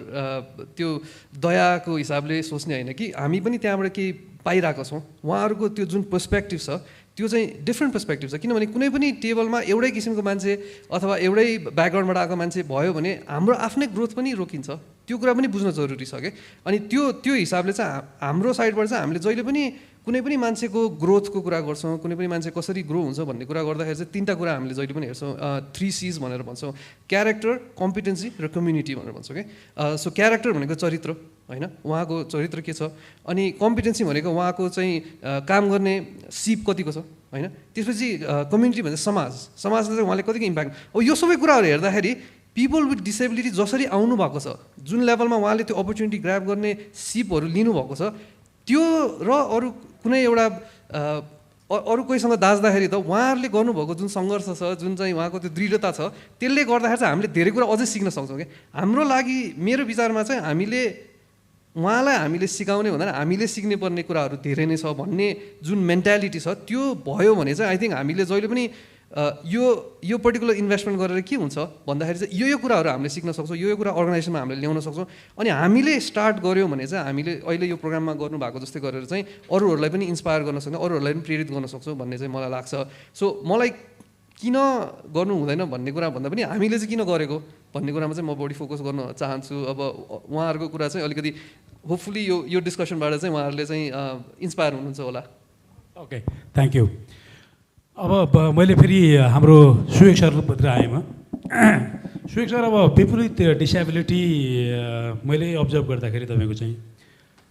त्यो दयाको हिसाबले सोच्ने हैन कि हामी पनि त्यहाँबाट केही पाइरहेको छौँ. उहाँहरूको त्यो जुन पर्सपेक्टिभ छ त्यो चाहिँ डिफ्रेन्ट पर्सपेक्टिभ छ, किनभने कुनै पनि टेबलमा एउटै किसिमको मान्छे अथवा एउटै ब्याकग्राउन्डबाट आएको मान्छे भयो भने हाम्रो आफ्नै ग्रोथ पनि रोकिन्छ. त्यो कुरा पनि बुझ्न जरुरी छ के. अनि त्यो हिसाबले चाहिँ हाम्रो साइडबाट चाहिँ हामीले जहिले पनि कुनै पनि मान्छेको ग्रोथको कुरा गर्छौँ, कुनै पनि मान्छे कसरी ग्रो हुन्छ भन्ने कुरा गर्दाखेरि चाहिँ तीनटा कुरा हामीले जहिले पनि हेर्छौँ. 3 C's भनेर भन्छौँ, क्यारेक्टर, कम्पिटेन्सी र कम्युनिटी भनेर भन्छौँ कि. सो क्यारेक्टर भनेको चरित्र हैन, उहाँको चरित्र के छ, अनि कम्पिटेन्सी भनेको उहाँको चाहिँ काम गर्ने सिप कतिको छ हैन, त्यसपछि कम्युनिटी भनेको समाजले चाहिँ उहाँले कतिको इम्प्याक्ट. अब यो सबै कुराहरू हेर्दाखेरि पिपल विथ डिसेबिलिटी जसरी आउनु भएको छ, जुन लेभलमा उहाँले त्यो अपर्च्युनिटी ग्राब गर्ने सिपहरू लिनुभएको छ, त्यो र अरू कुनै एउटा अरू कोहीसँग दाज्दाखेरि त उहाँहरूले गर्नुभएको जुन सङ्घर्ष छ, जुन चाहिँ उहाँको त्यो दृढता छ, त्यसले गर्दाखेरि चाहिँ हामीले धेरै कुरा अझै सिक्न सक्छौँ कि. हाम्रो लागि मेरो विचारमा चाहिँ उहाँलाई हामीले सिकाउने भन्दा हामीले सिक्ने पर्ने कुराहरू धेरै नै छ भन्ने जुन मेन्टालिटी छ त्यो भयो भने चाहिँ आई थिङ्क हामीले जहिले पनि यो पर्टिकुलर इन्भेस्टमेन्ट गरेर के हुन्छ भन्दाखेरि चाहिँ यो कुराहरू हामीले सिक्न सक्छौँ, यो कुरा अर्गनाइजेसनमा हामीले ल्याउन सक्छौँ. अनि हामीले स्टार्ट गऱ्यौँ भने चाहिँ हामीले अहिले यो प्रोग्राममा गर्नुभएको जस्तै गरेर चाहिँ अरूहरूलाई पनि इन्सपायर गर्न सक्छौँ, अरूहरूलाई पनि प्रेरित गर्न सक्छौँ भन्ने चाहिँ मलाई लाग्छ. सो मलाई किन गर्नु हुँदैन भन्ने कुरा भन्दा पनि हामीले चाहिँ किन गरेको भन्ने कुरामा चाहिँ म बढी फोकस गर्न चाहन्छु. अब उहाँहरूको कुरा चाहिँ अलिकति होपफुली यो डिस्कसनबाट चाहिँ उहाँहरूले चाहिँ इन्सपायर हुनुहुन्छ होला. Okay, thank you. अब मैले फेरि हाम्रो सुयोग सरतिर आएँ म. सुयोग सर, अब पिपल विथ डिसेबिलिटी मैले अब्जर्भ गर्दाखेरि तपाईँको चाहिँ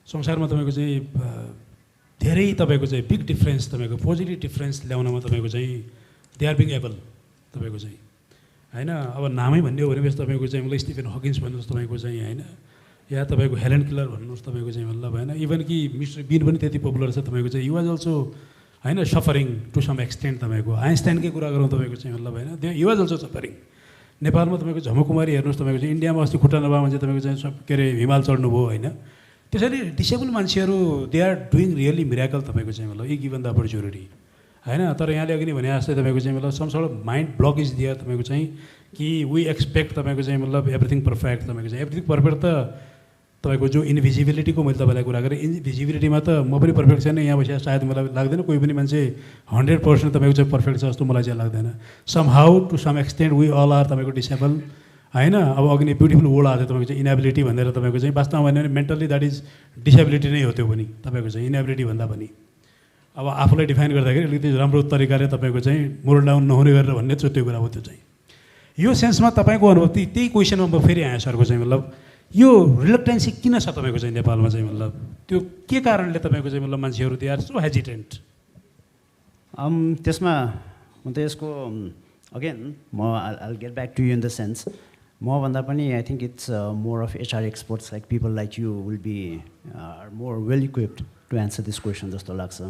संसारमा तपाईँको चाहिँ धेरै तपाईँको चाहिँ बिग डिफ्रेन्स, तपाईँको पोजिटिभ डिफ्रेन्स ल्याउनमा तपाईँको चाहिँ दे आर बिङ एबल तपाईँको चाहिँ हैन. अब नामै भन्ने हो भनेपछि तपाईँको चाहिँ मलाई स्टिफेन हकिन्स भन्नुहोस् तपाईँको चाहिँ हैन, या तपाईँको हेलेन केलर भन्नुहोस् तपाईँको चाहिँ मतलब हैन, इभन कि मिस्टर बिन पनि त्यति पपुलर छ तपाईँको चाहिँ. यु वाज अल्सो हैन सफरिङ टु सम एक्सटेन्ट. तपाईँको आइन्स्टाइनकै कुरा गरौँ तपाईँको चाहिँ मतलब हैन, त्यहाँ यु वाज अल्सो सफरिङ. नेपालमा तपाईँको झमकुमारी हेर्नुहोस् तपाईँको चाहिँ, इन्डियामा अस्ति खुट्टा नभएमा चाहिँ तपाईँको चाहिँ के अरे हिमाल चढ्नुभयो हैन. त्यसैले डिसेबल मान्छेहरू they are doing really miracle तपाईँको चाहिँ मतलब इ गिभन द अपर्च्युनिटी हैन. तर यहाँले अघि नै भने जस्तै तपाईँको चाहिँ मतलब some sort of mind block is there तपाईँको चाहिँ कि वी एक्सपेक्ट तपाईँको चाहिँ मतलब एभ्रिथिङ पर्फेक्ट. तपाईँको चाहिँ एभ्रिथिङ पर्फेक्ट त तपाईँको जो इन्भिजिबिलिटीको मैले तपाईँलाई कुरा गरेँ, इन्भिजिबिलिटीमा त म पनि पर्फेक्ट छैन, यहाँ बसेर सायद मलाई लाग्दैन कोही पनि मान्छे 100% तपाईँको चाहिँ पर्फेक्ट छ जस्तो मलाई चाहिँ लाग्दैन. Somehow to some extent we all are तपाईँको डिसेबल हैन. अब अघि नै ब्युटिफुल वर्ड आएको थियो तपाईँको चाहिँ इनेबिलिटी भनेर. तपाईँको चाहिँ वास्तवमा भन्यो भने मेन्टल्ली द्याट इज डिसेबिलिटी नै हो त्यो पनि तपाईँको चाहिँ इनेबिलिटी भन्दा पनि. अब आफूलाई डिफाइन गर्दाखेरि अलिकति राम्रो तरिकाले तपाईँको चाहिँ मोरल डाउन नहुने गरेर भन्ने चाहिँ त्यो कुरा हो. त्यो चाहिँ यो सेन्समा तपाईँको अनुभूति त्यही क्वेसनमा म फेरि आएँ सरको चाहिँ मतलब यो रिलक्टेन्सी किन छ तपाईँको चाहिँ नेपालमा चाहिँ मतलब त्यो के कारणले तपाईँको चाहिँ मतलब मान्छेहरू दे आर सो हेजिटेन्ट? त्यसमा म त यसको अगेन म I'll get back to you in the sense मभन्दा पनि I think it's more of HR experts like people like you will be more well equipped to answer this question जस्तो लाग्छ.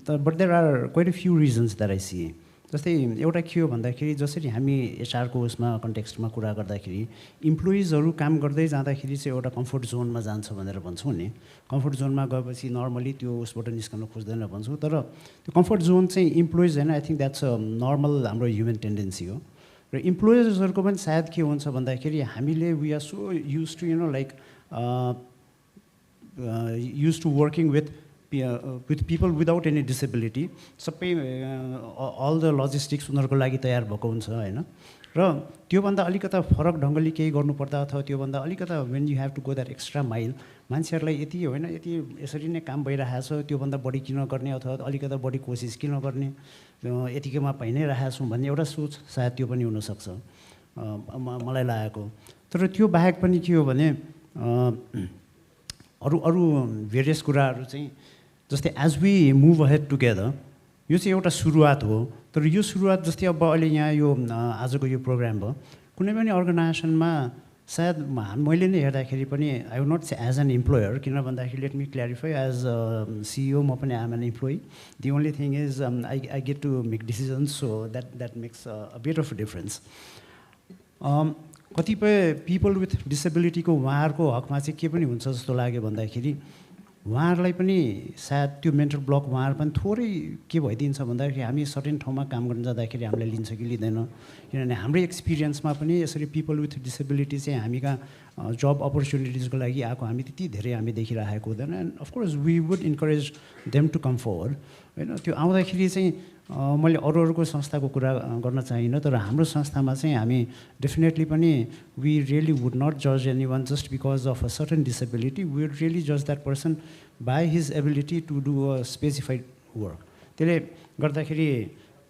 But there are quite a few reasons that I see. जस्तै एउटा के हो भन्दाखेरि जसरी हामी HR को उसमा कन्टेक्स्टमा कुरा गर्दाखेरि इम्प्लोइजहरू काम गर्दै जाँदाखेरि चाहिँ एउटा कम्फर्ट जोनमा जान्छ भनेर भन्छौँ नि. कम्फर्ट जोनमा गएपछि नर्मली त्यो उसबाट निस्कन खोज्दैन भन्छौँ, तर त्यो कम्फर्ट जोन चाहिँ इम्प्लोइज होइन, I think that's a normal हाम्रो ह्युमन टेन्डेन्सी हो. र इम्प्लोइजहरूको पनि सायद के हुन्छ भन्दाखेरि हामीले we are so use to like use to working with people without any disability. सबै अल द लजिस्टिक्स उनीहरूको लागि तयार भएको हुन्छ होइन. र त्योभन्दा अलिकता फरक ढङ्गले केही गर्नुपर्दा अथवा त्योभन्दा अलिकता when you have to go that extra mile मान्छेहरूलाई यति होइन यति यसरी नै काम भइरहेको छ त्योभन्दा बढी किन गर्ने अथवा अलिकता बढी कोसिस किन गर्ने, यतिकैमा पाइ नै राखेको छौँ भन्ने एउटा सोच सायद त्यो पनि हुनसक्छ मलाई लागेको. तर त्यो बाहेक पनि के हो भने अरू भेरियस कुराहरू चाहिँ जस्तै as we move ahead together यो चाहिँ एउटा सुरुवात हो. तर यो सुरुवात जस्तै अब अहिले यहाँ यो आजको यो प्रोग्राम भयो, कुनै पनि अर्गनाइजेसनमा सायद मैले नै हेर्दाखेरि पनि I would not say as an employer, किन भन्दाखेरि let me clarify, as CEO म पनि am an employee. The only thing is I get to make decisions, so that makes a bit of difference. कतिपय people with डिसेबिलिटीको उहाँहरूको हकमा चाहिँ के पनि हुन्छ जस्तो लाग्यो भन्दाखेरि उहाँहरूलाई पनि सायद त्यो मेन्टल ब्लक उहाँहरू पनि थोरै के भइदिन्छ भन्दाखेरि हामी सर्टेन ठाउँमा काम गर्न जाँदाखेरि हामीलाई लिन्छ कि लिँदैन, किनभने हाम्रो एक्सपिरियन्समा पनि यसरी पिपल विथ डिसेबिलिटी चाहिँ हामी कहाँ जब अपर्च्युनिटिजको लागि आएको हामी त्यति धेरै हामी देखिरहेको हुँदैन। And of course we would encourage them to come forward, होइन। त्यो आउँदाखेरि चाहिँ मैले अरूको संस्थाको कुरा गर्न चाहिनँ, तर हाम्रो संस्थामा चाहिँ हामी डेफिनेटली पनि वी रियली वुड नट जज any one just because of a certain disability. We would really जज that person by his ability to do a specified work. त्यसले गर्दाखेरि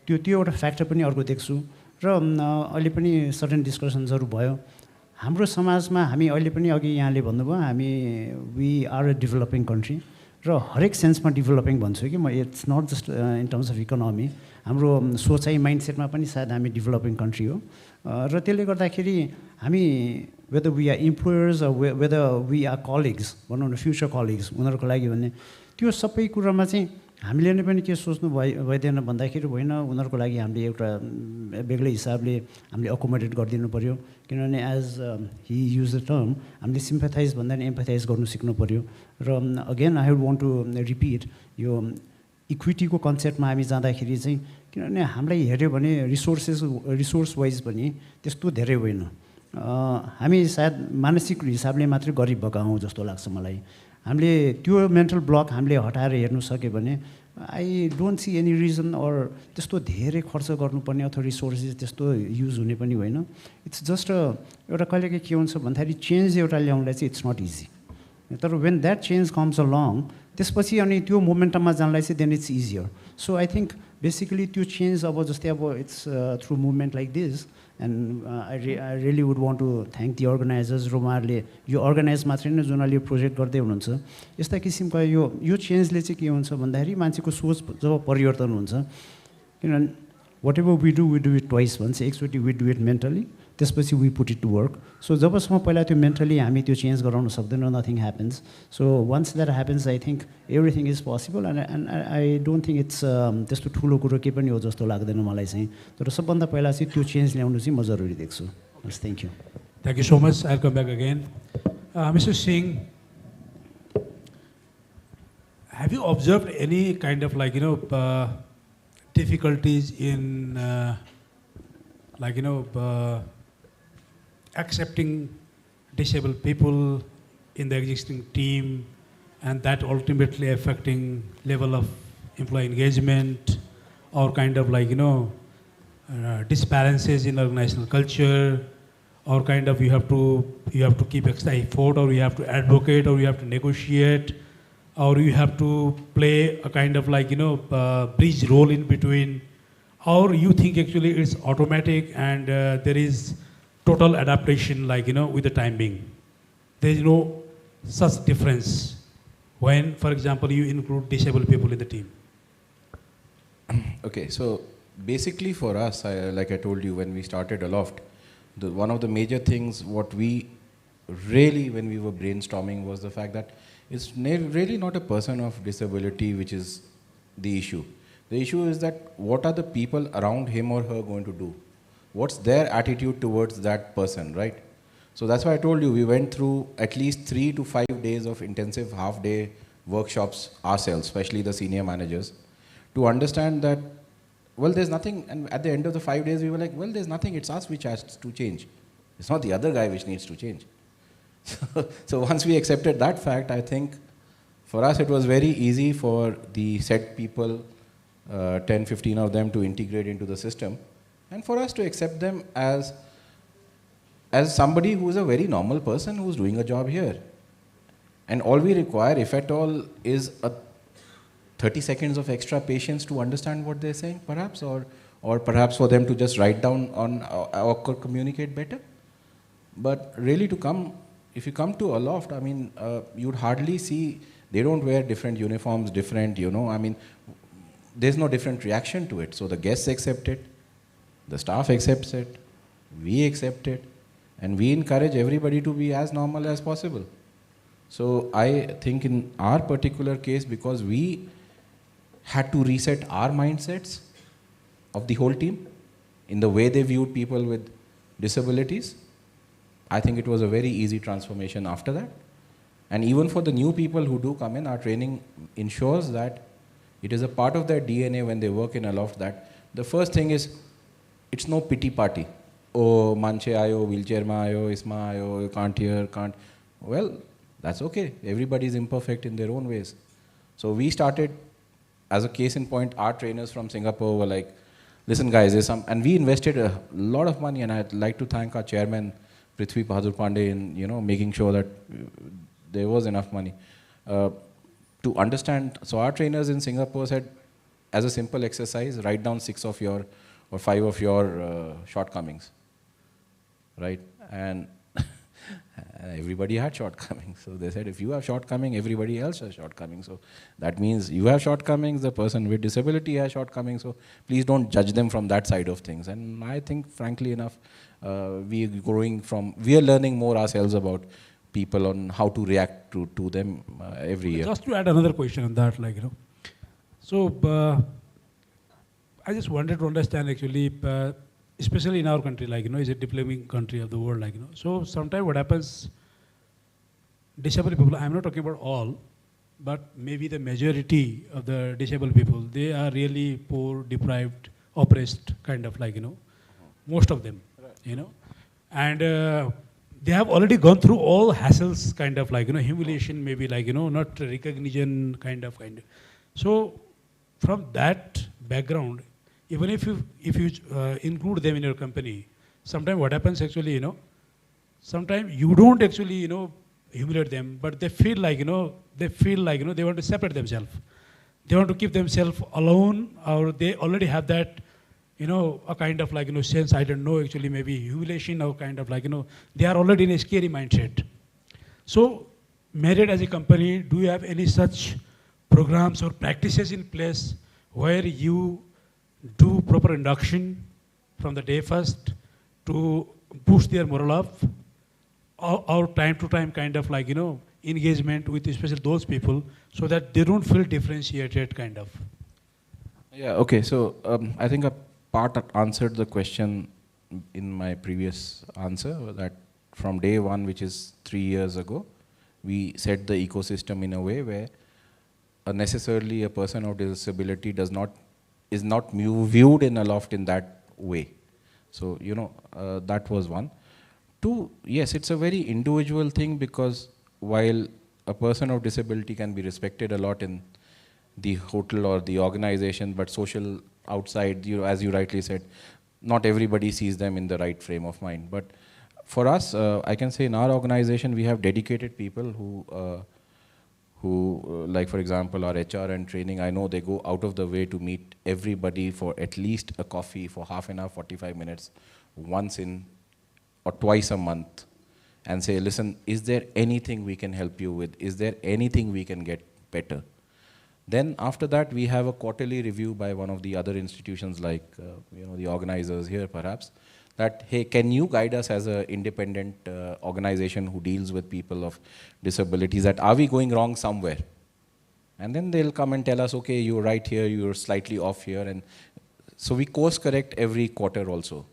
त्यो एउटा फ्याक्टर पनि अर्को देख्छु। र अहिले पनि सर्टन डिस्कसन्सहरू भयो हाम्रो समाजमा। हामी अहिले पनि अघि यहाँले भन्नुभयो हामी we are a developing country, र हरेक सेन्समा डेभलपिङ भन्छु कि म। It's not just in terms of economy, हाम्रो सोचाइ माइन्डसेटमा पनि सायद हामी डेभलपिङ कन्ट्री हो। र त्यसले गर्दाखेरि हामी whether we are employers whether we are colleagues भनौँ न, फ्युचर कलिग्स उनीहरूको लागि भने त्यो सबै कुरामा चाहिँ हामीले नै पनि के सोच्नु भइदिएन भन्दाखेरि होइन, उनीहरूको लागि हामीले एउटा बेग्लै हिसाबले हामीले अकोमोडेट गरिदिनु पऱ्यो। किनभने as he use the term हामीले सिम्पथाइज भन्दा नि एम्पथाइज गर्नु सिक्नु पऱ्यो। र again I would want to repeat, यो इक्विटीको कन्सेप्टमा हामी जाँदाखेरि चाहिँ किनभने हामीलाई हेऱ्यो भने रिसोर्स वाइज पनि त्यस्तो धेरै होइन। हामी सायद मानसिक हिसाबले मात्रै गरिब भएका हौँ जस्तो लाग्छ मलाई। हामीले त्यो मेन्टल ब्लक हामीले हटाएर हेर्नु सक्यो भने I don't see any reason or त्यस्तो धेरै खर्च गर्नुपर्ने अथवा रिसोर्सेस त्यस्तो युज हुने पनि होइन। इट्स जस्ट एउटा कहिलेकाहीँ के हुन्छ भन्दाखेरि चेन्ज एउटा ल्याउनलाई चाहिँ इट्स नट इजी, तर when that change comes along त्यसपछि अनि त्यो मोमेन्टममा जानलाई चाहिँ then it's easier. So I think basically त्यो चेन्ज अब जस्तै अब it's through movement like this. And I really would want to thank the organisers, र उहाँहरूले यो अर्गनाइज मात्रै नै जुन अहिले प्रोजेक्ट गर्दै हुनुहुन्छ, यस्ता किसिमका यो चेन्जले चाहिँ के हुन्छ भन्दाखेरि मान्छेको सोच जब परिवर्तन हुन्छ, किनभने whatever we do it twice भन्छ। एकचोटि वी डु इट मेन्टली, त्यसपछि we put it to work. So जबसम्म पहिला त्यो मेन्टली हामी त्यो चेन्ज गराउन सक्दैनौँ, nothing happens. So once that happens I think everything is possible. And I don't think it's त्यस्तो ठुलो कुरो के पनि हो जस्तो लाग्दैन मलाई चाहिँ। तर सबभन्दा पहिला चाहिँ त्यो चेन्ज ल्याउनु चाहिँ म जरुरी देख्छु। हस्, thank you. Thank you so much. I'll come back again. Mr. Singh, have you observed any kind of difficulties in accepting disabled people in the existing team, and that ultimately affecting level of employee engagement, or kind of disbalances in organizational culture, or kind of you have to keep extra effort, or you have to advocate, or you have to negotiate, or you have to play a kind of bridge role in between, or you think actually it's automatic and there is total adaptation with the time being. There is no such difference when, for example, you include disabled people in the team. Okay, so basically for us, like I told you when we started Aloft, one of the major things what we really, when we were brainstorming, was the fact that it's really not a person of disability which is the issue. The issue is that what are the people around him or her going to do? What's their attitude towards that person, right? So that's why I told you we went through at least 3 to 5 days of intensive half-day workshops ourselves, especially the senior managers, to understand that, well, there's nothing, and at the end of the 5 days we were like, well, there's nothing, it's us which has to change. It's not the other guy which needs to change. So once we accepted that fact, I think for us it was very easy for the set people, 10-15 of them, to integrate into the system, and for us to accept them as somebody who is a very normal person who's doing a job here. And all we require, if at all, is 30 seconds of extra patience to understand what they're saying, perhaps, or perhaps for them to just write down on or communicate better. But really if you come to Aloft, I mean, you'd hardly see, they don't wear different uniforms, I mean, there's no different reaction to it. So the guests accept it, the staff accepts it, we accept it, And we encourage everybody to be as normal as possible. So I think in our particular case, because we had to reset our mindsets of the whole team in the way they viewed people with disabilities, I think it was a very easy transformation after that. And even for the new people who do come in, our training ensures that it is a part of their DNA when they work in Aloft that the first thing is, it's no pity party. Oh, manche ayo, wheelchair ma ayo, isma ayo, you can't hear, can't. Well, that's okay. Everybody is imperfect in their own ways. So we started, as a case in point, our trainers from Singapore were like, listen guys, there's some, and we invested a lot of money, and I'd like to thank our chairman, 𝗏𝗏 𝗏𝗏 in, making sure that there was enough money to understand. So our trainers in Singapore said, as a simple exercise, write down 6 of your or 5 of your shortcomings, right? And everybody had shortcomings. So they said, if you have shortcomings, everybody else has shortcomings. So that means you have shortcomings, the person with disability has shortcomings. So please don't judge them from that side of things. And I think, frankly enough, we are learning more ourselves about people on how to react to them every year. Just to add another question on that, so I just wanted to understand actually, especially in our country, is a developing country of the world, So sometimes what happens, disabled people, I'm not talking about all, but maybe the majority of the disabled people, they are really poor, deprived, oppressed, kind of most of them, and they have already gone through all hassles, kind of humiliation, maybe not recognition, kind of. So from that background, even if you include them in your company, sometimes what happens actually, sometimes you don't actually, humiliate them, but they feel like, they want to separate themselves. They want to keep themselves alone, or they already have that, a kind of sense, I don't know, actually maybe humiliation or kind of they are already in a scary mindset. So, Merit as a company, do you have any such programs or practices in place where you do proper induction from the day first to boost their morale up, or time to time kind of engagement with especially those people so that they don't feel differentiated, kind of? Yeah, okay, so I think a part answered the question in my previous answer, that from day one, which is 3 years ago, we set the ecosystem in a way where necessarily a person of disability is not viewed in Aloft in that way. So, that was one. 2, yes, it's a very individual thing, because while a person of disability can be respected a lot in the hotel or the organization, but social outside, as you rightly said, not everybody sees them in the right frame of mind. But for us, I can say in our organization, we have dedicated people who, like for example, our HR and training, I know they go out of the way to meet everybody for at least a coffee for half an hour, 45 minutes, once in or twice a month, and say, listen, is there anything we can help you with? Is there anything we can get better? Then after that, we have a quarterly review by one of the other institutions, like the organizers here perhaps, that, hey, can you guide us as an independent organization who deals with people of disabilities, that are we going wrong somewhere? And then they'll come and tell us, okay, you're right here, you're slightly off here. And so we course correct every quarter also.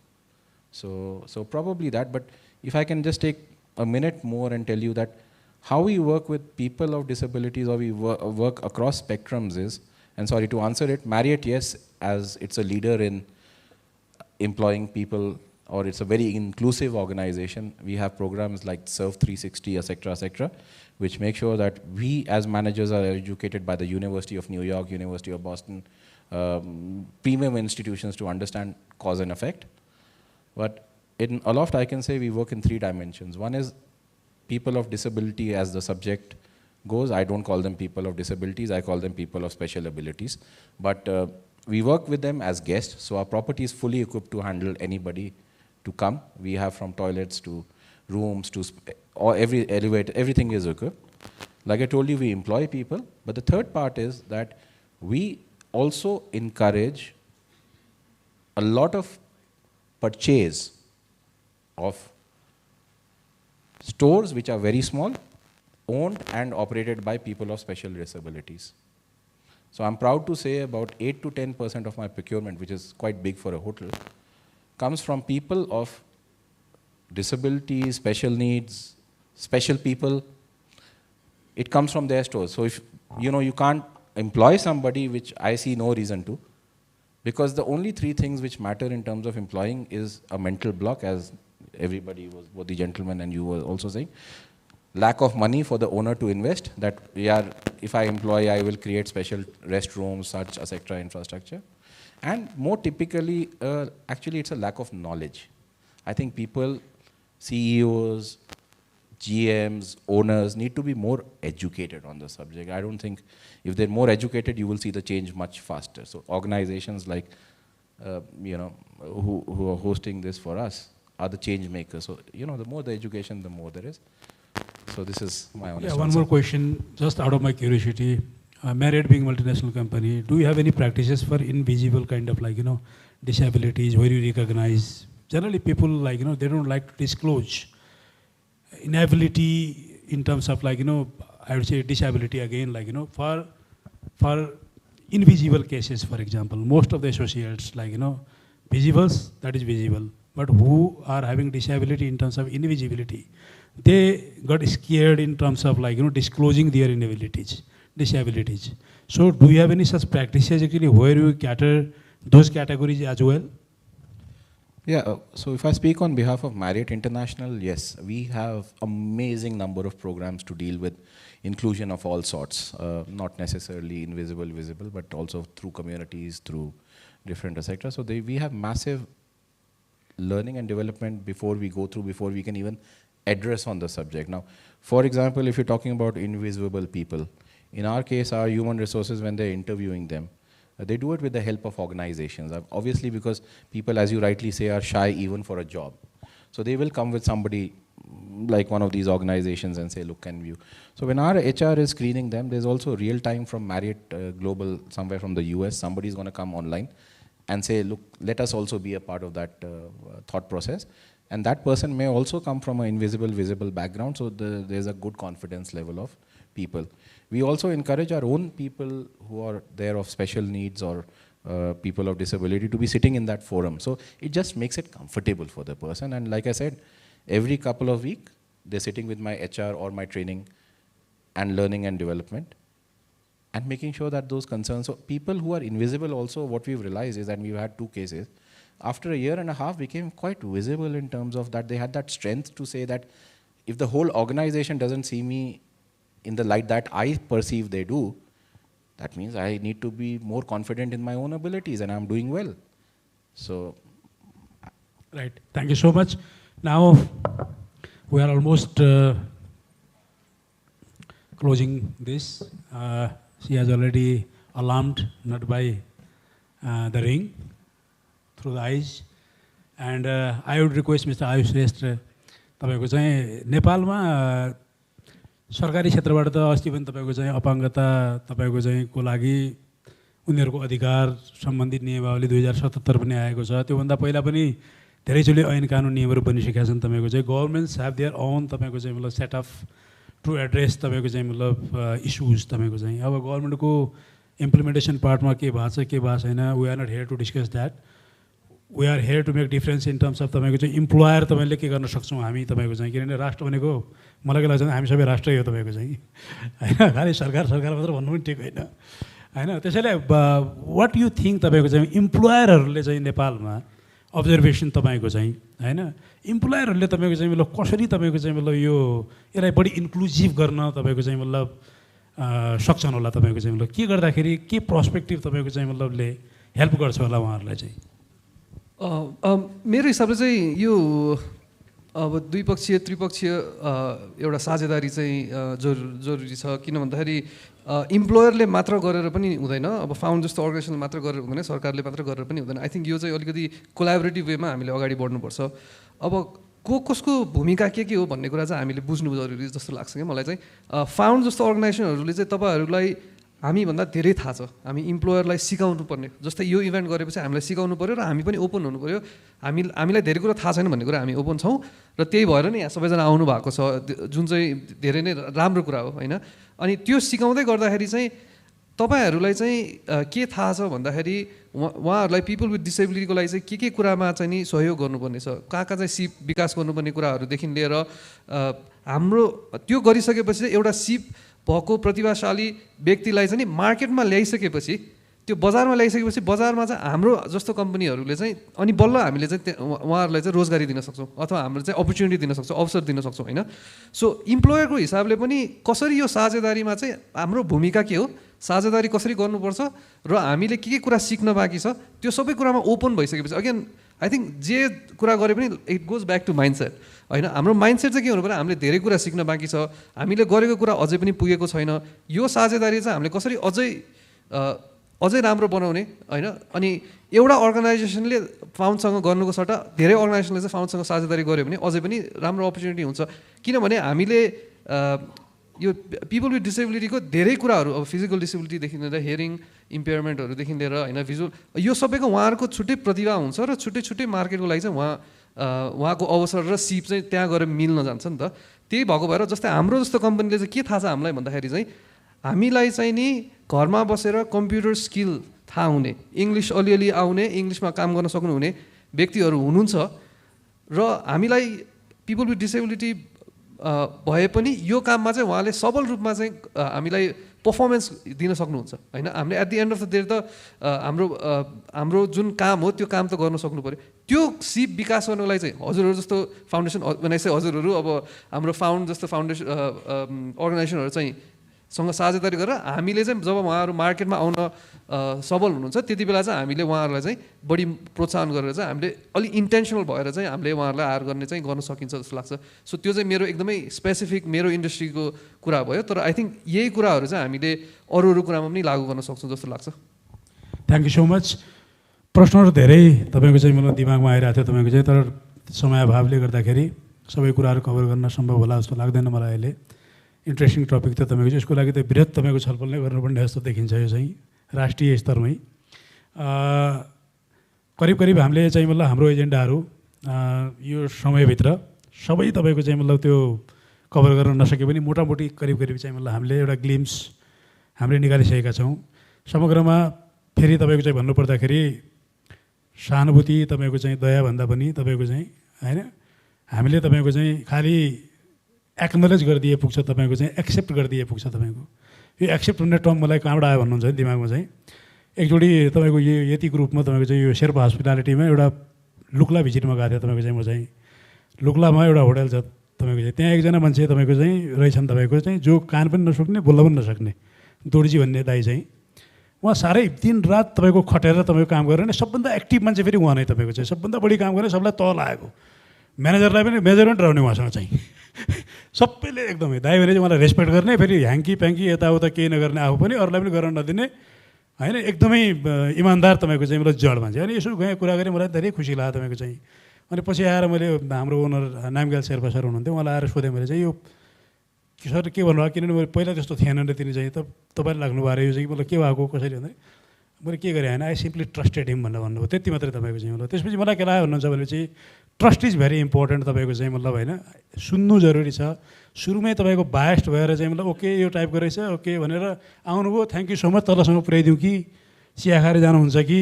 So probably that, but if I can just take a minute more and tell you that how we work with people of disabilities, or we work across spectrums is, and sorry to answer it, Marriott, yes, as it's a leader in employing people, or it's a very inclusive organization, we have programs like Serve 360, etc., which make sure that we as managers are educated by the University of New York, University of Boston, premium institutions to understand cause and effect. But in Aloft, I can say we work in 3 dimensions. One is people of disability as the subject goes. I don't call them people of disabilities, I call them people of special abilities. But we work with them as guests, so our property is fully equipped to handle anybody to come. We have from toilets to rooms to or every elevator, everything is equipped. Like I told you, we employ people, but the third part is that we also encourage a lot of purchase of stores which are very small, owned and operated by people of special disabilities. So I'm proud to say about 8 to 10% of my procurement, which is quite big for a hotel, comes from people of disabilities, special needs, special people. It comes from their stores. So if you can't employ somebody, which I see no reason to, because the only 3 things which matter in terms of employing is a mental block, as everybody was, both the gentlemen and you were also saying. Lack of money for the owner to invest, that if I employ, I will create special restrooms, such, etc. infrastructure. And more typically, actually it's a lack of knowledge. I think people, CEOs, GMs, owners need to be more educated on the subject. I don't think if they're more educated, you will see the change much faster. So organizations like, who are hosting this for us are the change makers. So, the more the education, the more there is. So this is my honest one answer. more question, just out of my curiosity. Marriott being a multinational company, do you have any practices for invisible kind of disabilities where you recognize? Generally people they don't like to disclose inability in terms of I would say disability again, for invisible cases, for example. Most of the associates visibles, that is visible. But who are having disability in terms of invisibility, they got scared in terms of disclosing their disabilities. So do you have any such practices actually where you cater those categories as well? Yeah, so if I speak on behalf of Marriott International, yes, we have amazing number of programs to deal with inclusion of all sorts, not necessarily invisible, visible, but also through communities, through different sectors. So we have massive learning and development before we can even address on the subject. Now, for example, if you're talking about invisible people, in our case, our human resources, when they're interviewing them, they do it with the help of organizations. Obviously, because people, as you rightly say, are shy even for a job. So they will come with somebody like one of these organizations and say, look, can you? So when our HR is screening them, there's also real time from Marriott Global, somewhere from the US, somebody's going to come online and say, look, let us also be a part of that thought process. And that person may also come from an invisible, visible background, so there's a good confidence level of people. We also encourage our own people who are there of special needs or people of disability to be sitting in that forum. So it just makes it comfortable for the person. And like I said, every couple of weeks, they're sitting with my HR or my training and learning and development and making sure that those concerns, so people who are invisible also, what we've realized is that we've had 2 cases, after a year and a half became quite visible in terms of that they had that strength to say that if the whole organization doesn't see me in the light that I perceive they do, that means I need to be more confident in my own abilities and I'm doing well. So. Right, thank you so much. Now, we are almost closing this. She has already alarmed, not by the ring, through the eyes. And I would request Mr. Ayush Shrestha, तपाईको चाहिँ नेपालमा सरकारी क्षेत्रबाट त अस्ति पनि तपाईको चाहिँ अपाङ्गता तपाईको चाहिँ को लागि उनीहरुको अधिकार सम्बन्धित नियमावली 2077 पनि आएको छ। त्यो भन्दा पहिला पनि धेरैचोटि ऐन कानुन नियमहरु बनिसकेका छन्। तपाईको चाहिँ गभर्नमेन्ट्स हैव देयर ओन तपाईको चाहिँ मतलब सेट अफ टु एड्रेस तपाईको चाहिँ मतलब इश्यूज तपाईको चाहिँ अब गभर्नमेन्टको इम्प्लिमेन्टेसन पार्टमा के भएको छ के भएको छैन, we are not here to discuss that. We are here to make difference in terms of तपाईको चाहिँ इम्प्लोयर तपाईले के गर्न सक्छौं हामी तपाईको चाहिँ, किनभने राष्ट्र भनेको मलाई के लाग्छ हामी सबै राष्ट्रै हो तपाईको चाहिँ हैन, खाली सरकार मात्र भन्नु पनि ठिक होइन हैन। त्यसैले व्हाट यु थिंक तपाईको चाहिँ इम्प्लोयरहरुले चाहिँ नेपालमा अब्जर्भेसन तपाईको चाहिँ हैन, इम्प्लोयरहरुले तपाईको चाहिँ मतलब कसरी तपाईको चाहिँ मतलब यो यसलाई बढी इन्क्लुजिभ गर्न तपाईको चाहिँ मतलब सक्छन् होला तपाईको चाहिँ मतलब के गर्दाखेरि के पर्सपेक्टिभ तपाईको चाहिँ मतलबले हेल्प गर्छ होला उहाँहरुलाई चाहिँ? मेरो हिसाबले चाहिँ यो अब द्विपक्षीय त्रिपक्षीय एउटा साझेदारी चाहिँ जरुरी छ। किन भन्दाखेरि इम्प्लोयरले मात्र गरेर पनि हुँदैन, अब फाउन्ड जस्तो अर्गनाइजेसनले मात्र गरेर हुँदैन, सरकारले मात्र गरेर पनि हुँदैन। आई थिङ्क यो चाहिँ अलिकति कोलाबोरेटिभ वेमा हामीले अगाडि बढ्नुपर्छ। अब कसको भूमिका के हो भन्ने कुरा चाहिँ हामीले बुझ्नु जरुरी जस्तो लाग्छ क्या मलाई चाहिँ। फाउन्ड जस्तो अर्गनाइजेसनहरूले चाहिँ तपाईहरूलाई हामीभन्दा धेरै थाहा छ, हामी इम्प्लोयरलाई सिकाउनु पर्ने, जस्तै यो इभेन्ट गरेपछि हामीलाई सिकाउनु पऱ्यो र हामी पनि ओपन हुनु पऱ्यो। हामीलाई धेरै कुरा थाहा छैन भन्ने कुरा हामी ओपन छौँ र त्यही भएर नै यहाँ सबैजना आउनु भएको छ, जुन चाहिँ धेरै नै राम्रो कुरा हो होइन। अनि त्यो सिकाउँदै गर्दाखेरि चाहिँ तपाईहरूलाई चाहिँ के थाहा छ भन्दाखेरि उहाँहरूलाई पिपल विथ डिसेबिलिटीको लागि चाहिँ के कुरामा चाहिँ नि सहयोग गर्नुपर्ने छ, कहाँ चाहिँ सिप विकास गर्नुपर्ने कुराहरूदेखि लिएर हाम्रो त्यो गरिसकेपछि चाहिँ एउटा सिप भएको प्रतिभाशाली व्यक्तिलाई चाहिँ नि मार्केटमा ल्याइसकेपछि, त्यो बजारमा ल्याइसकेपछि बजारमा चाहिँ हाम्रो जस्तो कम्पनीहरूले चाहिँ अनि बल्ल हामीले चाहिँ उहाँहरूलाई चाहिँ रोजगारी दिन सक्छौँ अथवा हामीले चाहिँ अपर्च्युनिटी दिन सक्छौँ, अवसर दिन सक्छौँ होइन। सो इम्प्लोयरको हिसाबले पनि कसरी यो साझेदारीमा चाहिँ हाम्रो भूमिका के हो, साझेदारी कसरी गर्नुपर्छ र हामीले के कुरा सिक्न बाँकी छ, त्यो सबै कुरामा ओपन भइसकेपछि अगेन आई थिङ्क जे कुरा गरे पनि it goes back to mindset होइन। हाम्रो माइन्डसेट चाहिँ के हुनु पऱ्यो, हामीले धेरै कुरा सिक्न बाँकी छ, हामीले गरेको कुरा अझै पनि पुगेको छैन, यो साझेदारी चाहिँ हामीले कसरी अझै राम्रो बनाउने होइन। अनि एउटा अर्गनाइजेसनले फाउन्डसँग गर्नुको सट्टा धेरै अर्गनाइजेसनले चाहिँ फाउन्डसँग साझेदारी गऱ्यो भने अझै पनि राम्रो अपर्च्युनिटी हुन्छ। किनभने हामीले यो पिपल विथ डिसेबिलिटीको धेरै कुराहरू, अब फिजिकल डिसेबिलिटीदेखि लिएर हियरिङ इम्पेयरमेन्टहरूदेखि लिएर होइन भिजुअल, यो सबैको उहाँहरूको छुट्टै प्रतिभा हुन्छ र छुट्टै छुट्टै मार्केटको लागि चाहिँ उहाँको अवसर र सिप चाहिँ त्यहाँ गएर मिल्न जान्छ नि त। त्यही भएको भएर जस्तै हाम्रो जस्तो कम्पनीले चाहिँ के थाहा छ हामीलाई भन्दाखेरि चाहिँ हामीलाई चाहिँ नि घरमा बसेर कम्प्युटर स्किल थाहा हुने, इङ्ग्लिस अलिअलि आउने, इङ्ग्लिसमा काम गर्न सक्नुहुने व्यक्तिहरू हुनुहुन्छ र हामीलाई पिपल विथ डिसेबिलिटी भए पनि यो काममा चाहिँ उहाँले सबल रूपमा चाहिँ हामीलाई पर्फर्मेन्स दिन सक्नुहुन्छ होइन। हामीले at the end of the day त हाम्रो जुन काम हो त्यो काम त गर्न सक्नु पऱ्यो। त्यो सिप विकास गर्नको लागि चाहिँ हजुरहरू जस्तो फाउन्डेसन बनाइसके हजुरहरू अब हाम्रो फाउन्ड जस्तो फाउन्डेसन अर्गनाइजेसनहरू चाहिँ सँग साझेदारी गरेर हामीले चाहिँ जब उहाँहरू मार्केटमा आउन सबल हुनुहुन्छ त्यति बेला चाहिँ हामीले उहाँहरूलाई चाहिँ बढी प्रोत्साहन गरेर चाहिँ हामीले अलिक इन्टेन्सनल भएर चाहिँ हामीले उहाँहरूलाई हायर गर्ने चाहिँ गर्न सकिन्छ जस्तो लाग्छ। सो त्यो चाहिँ मेरो एकदमै स्पेसिफिक मेरो इन्डस्ट्रीको कुरा भयो, तर आई थिङ्क यही कुराहरू चाहिँ हामीले अरू कुरामा पनि लागू गर्न सक्छौँ जस्तो लाग्छ। Thank you so much. प्रश्नहरू धेरै तपाईँको चाहिँ मलाई दिमागमा आइरहेको थियो तपाईँको चाहिँ, तर समय अभावले गर्दाखेरि सबै कुराहरू कभर गर्न सम्भव होला जस्तो लाग्दैन मलाई अहिले। इन्ट्रेस्टिङ टपिक त तपाईँको चाहिँ, यसको लागि त वृहत तपाईँको छलफल नै गर्नुपर्ने जस्तो देखिन्छ यो चाहिँ राष्ट्रिय स्तरमै। करिब हामीले चाहिँ मतलब हाम्रो एजेन्डाहरू यो समयभित्र सबै तपाईँको चाहिँ मतलब त्यो कभर गर्न नसके पनि मोटामोटी करिब चाहिँ मतलब हामीले एउटा ग्लिम्स हामीले निकालिसकेका छौँ। समग्रमा फेरि तपाईँको चाहिँ भन्नुपर्दाखेरि सहानुभूति तपाईँको चाहिँ दयाभन्दा पनि तपाईँको चाहिँ होइन, हामीले तपाईँको चाहिँ खालि एक्नोलेज गरिदिए पुग्छ, तपाईँको चाहिँ एक्सेप्ट गरिदिए पुग्छ। तपाईँको यो एक्सेप्ट हुने टर्म मलाई कहाँबाट आयो भन्नुहुन्छ दिमागमा चाहिँ, एकचोटि तपाईँको यो यति ग्रुपमा तपाईँको चाहिँ यो शेर्पा हस्पिटालिटीमा एउटा लुक्ला भिजिटमा गएको थियो तपाईँको चाहिँ। म चाहिँ लुक्लामा एउटा होटल छ तपाईँको चाहिँ, त्यहाँ एकजना मान्छे तपाईँको चाहिँ रहेछन् तपाईँको चाहिँ जो कान पनि नसक्ने बोल्न पनि नसक्ने, दोर्जी भन्ने दाई चाहिँ। उहाँ साह्रै दिन रात तपाईँको खटेर तपाईँको काम गरेर नै सबभन्दा एक्टिभ मान्छे फेरि उहाँ नै तपाईँको चाहिँ, सबभन्दा बढी काम गरेर सबलाई तल आएको, म्यानेजरलाई पनि मेजरमेन्ट रहने उहाँसँग चाहिँ। सबैले एकदमै दाइ भने चाहिँ मलाई रेस्पेक्ट गर्ने, फेरि ह्याङ्की प्याङ्की यताउता केही नगर्ने, आफू पनि अरूलाई पनि गर्न नदिने होइन, एकदमै इमान्दार तपाईँको चाहिँ मतलब जड मान्छे। अनि यसो गएँ कुरा गरेँ, मलाई धेरै खुसी लाग्यो तपाईँको चाहिँ। अनि पछि आएर मैले हाम्रो ओनर नामग्याल शेर्पा सर हुनुहुन्थ्यो, उहाँलाई आएर सोधेँ मैले चाहिँ यो सर के भन्नुभयो, किनभने मैले पहिला त्यस्तो थिएन नि तिनी चाहिँ, तपाईँले लाग्नु भयो यो चाहिँ मतलब के भएको कसरी भन्दा मैले के गरेँ होइन, आई सिम्पली ट्रस्टेड हिम भनेर भन्नुभयो, त्यति मात्रै तपाईँको चाहिँ। मतलब त्यसपछि मलाई के लाग्यो भन्नुहुन्छ भने चाहिँ ट्रस्ट इज भेरी इम्पोर्टेन्ट तपाईँको चाहिँ मतलब होइन, सुन्नु जरुरी छ। सुरुमै तपाईँको बायस्ड भएर चाहिँ मतलब ओके यो टाइपको रहेछ ओके भनेर आउनुभयो, थ्याङ्क यू सो मच, तलसम्म पुऱ्याइदिउँ कि चिया खाएर जानुहुन्छ कि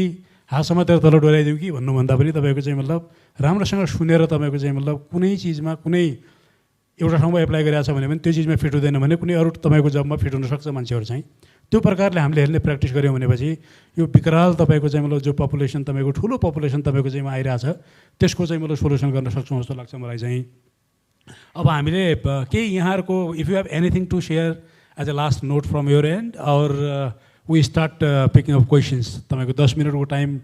हातसम्म तेरो तल डोराइदिउँ कि भन्नुभन्दा पनि तपाईँको चाहिँ मतलब राम्रोसँग सुनेर तपाईँको चाहिँ मतलब कुनै चिजमा कुनै एउटा ठाउँमा एप्लाई गरिरहेको छ भने पनि त्यो चिजमा फिट हुँदैन भने कुनै अरू तपाईँको जबमा फिट हुनसक्छ मान्छेहरू चाहिँ। त्यो प्रकारले हामीले हेर्ने प्र्याक्टिस गऱ्यौँ भनेपछि यो विकराल तपाईँको चाहिँ मतलब जो पपुलेसन तपाईँको ठुलो पपुलेसन तपाईँको चाहिँ आइरहेछ त्यसको चाहिँ मतलब सोल्युसन गर्न सक्छौँ जस्तो लाग्छ मलाई चाहिँ। अब हामीले केही यहाँहरूको if you have anything to share as a last note from your end or we start picking up questions, तपाईँको 10 मिनटको टाइम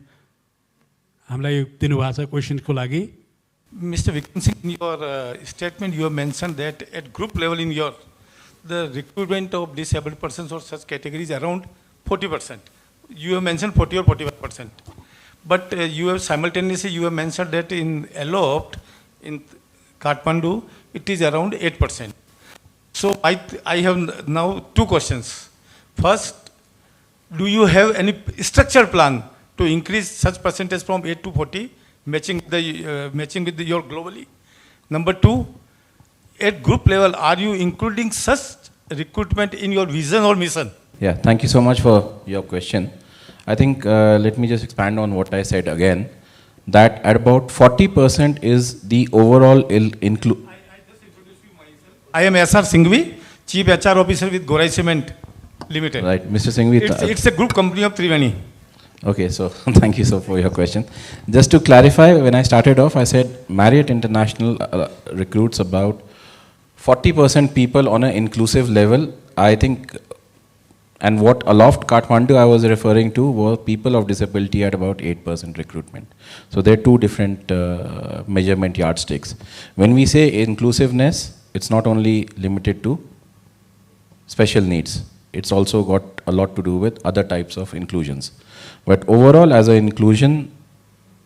हामीलाई दिनुभएको छ क्वेसन्सको लागि। Mr. Vikram Singh, in your statement you have mentioned that at group level in your the recruitment of disabled persons or such categories around 40%. You have mentioned 40 or 45%. But you have simultaneously you have mentioned that in Aloft, in Kathmandu, it is around 8%. So I have now two questions. First, do you have any structured plan to increase such percentage from 8 to 40, matching with your globally? Number 2, at group level, are you including such recruitment in your vision or mission? Yeah, thank you so much for your question. I think let me just expand on what I said again, that at about 40% is the overall include. I just introduced you myself. I am S.R. Singhvi, Chief HR Officer with 𝗂𝗏𝗧 Cement Limited. Right, Mr. Singhvi. It's a group company of Triveni. Okay, so thank you so for your question. Just to clarify, when I started off, I said Marriott International recruits about 40% people on an inclusive level. I think, and what Aloft Kathmandu I was referring to were people of disability at about 8% recruitment. So there are two different measurement yardsticks. When we say inclusiveness, it's not only limited to special needs. It's also got a lot to do with other types of inclusions. But overall, as an inclusion,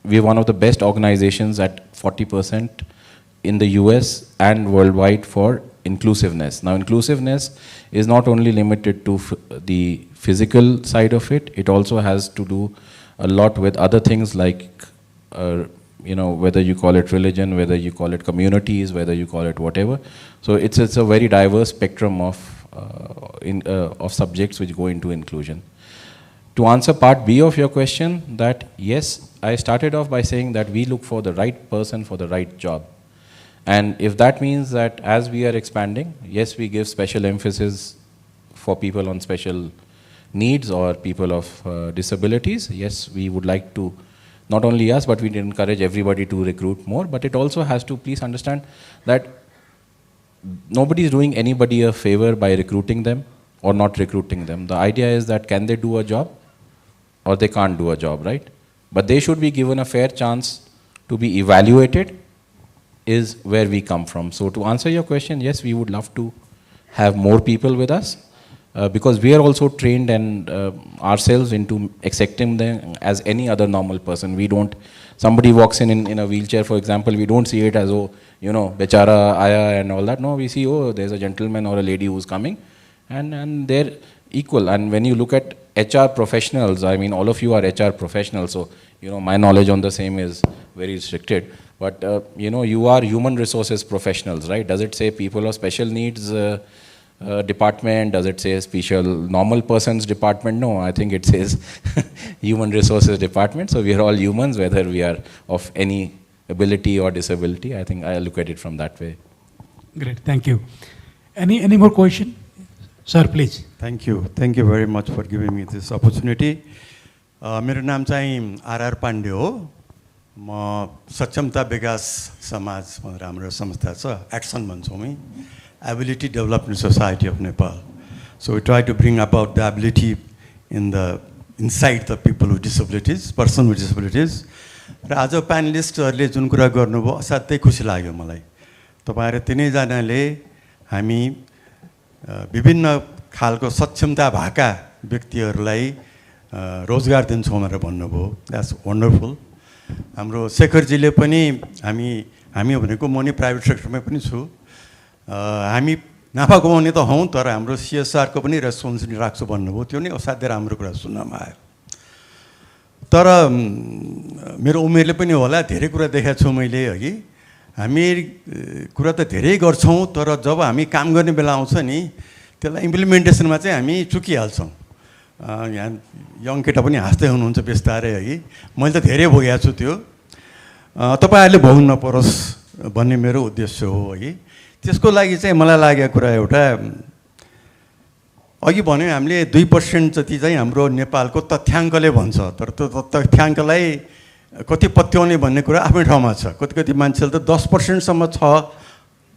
we're one of the best organizations at 40% in the US and worldwide for inclusiveness. Now, inclusiveness is not only limited to the physical side of it, it also has to do a lot with other things like, you know, whether you call it religion, whether you call it communities, whether you call it whatever. So it's a very diverse spectrum of subjects which go into inclusion. To answer part B of your question, that yes, I started off by saying that we look for the right person for the right job. And if that means that as we are expanding, yes, we give special emphasis for people on special needs or people of disabilities. Yes, we would like to, not only us, but we encourage everybody to recruit more. But it also has to please understand that nobody is doing anybody a favor by recruiting them or not recruiting them. The idea is that can they do a job or they can't do a job, right? But they should be given a fair chance to be evaluated, is where we come from. So to answer your question, yes, we would love to have more people with us because we are also trained and ourselves into accepting them as any other normal person. We don't, somebody walks in a wheelchair, for example, we don't see it as, oh, you know, bechara, aya and all that. No, we see, oh, there's a gentleman or a lady who's coming and they're equal. And when you look at HR professionals, I mean, all of you are HR professionals, so, you know, my knowledge on the same is very restricted. But, you know, you are human resources professionals, right? Does it say people of special needs department? Does it say special normal persons department? No, I think it says human resources department. So we are all humans, whether we are of any ability or disability. I think I look at it from that way. Great, thank you. Any more question? Sir, please. Thank you. Thank you very much for giving me this opportunity. मेरो नाम चाहिँ are Pandey हो. म सक्षमता विकास समाज भनेर हाम्रो संस्था छ, एक्सन भन्छौँ हामी, ability development society of Nepal. So we try to bring about the ability inside the people with disabilities, person with disabilities. र आज प्यानलिस्टहरूले जुन कुरा गर्नुभयो असाध्यै खुसी लाग्यो मलाई. तपाईहरु तिनैजनाले हामी विभिन्न खालको सक्षमता भएका व्यक्तिहरूलाई रोजगार दिन्छौँ भनेर भन्नुभयो. That's wonderful. हाम्रो शेखरजीले पनि हामी भनेको म नि प्राइभेट सेक्टरमै पनि छु. हामी नाफा कमाउने त हौँ, तर हाम्रो CSRको पनि रेस्पोन्सिबिलिटी राख्छु भन्नुभयो. त्यो नै असाध्यै राम्रो कुरा सुन्नमा आयो. तर मेरो उमेरले पनि होला, धेरै कुरा देखेको छु मैले, हगि हामी कुरा त धेरै गर्छौँ, तर जब हामी काम गर्ने बेला आउँछ नि, त्यसलाई इम्प्लिमेन्टेसनमा चाहिँ हामी चुकिहाल्छौँ. यहाँ यङ केटा पनि हाँस्दै हुनुहुन्छ बिस्तारै, हगि मैले त धेरै भोगेको छु त्यो. तपाईँहरूले भोग्नु नपरोस् भन्ने मेरो उद्देश्य हो, हगि. त्यसको लागि चाहिँ मलाई लागेको कुरा एउटा, अघि भन्यो हामीले 2% जति चाहिँ हाम्रो नेपालको तथ्याङ्कले भन्छ, तर त्यो तथ्याङ्कलाई कति पत्याउने भन्ने कुरा आफ्नै ठाउँमा छ. कति मान्छेले त 10%सम्म छ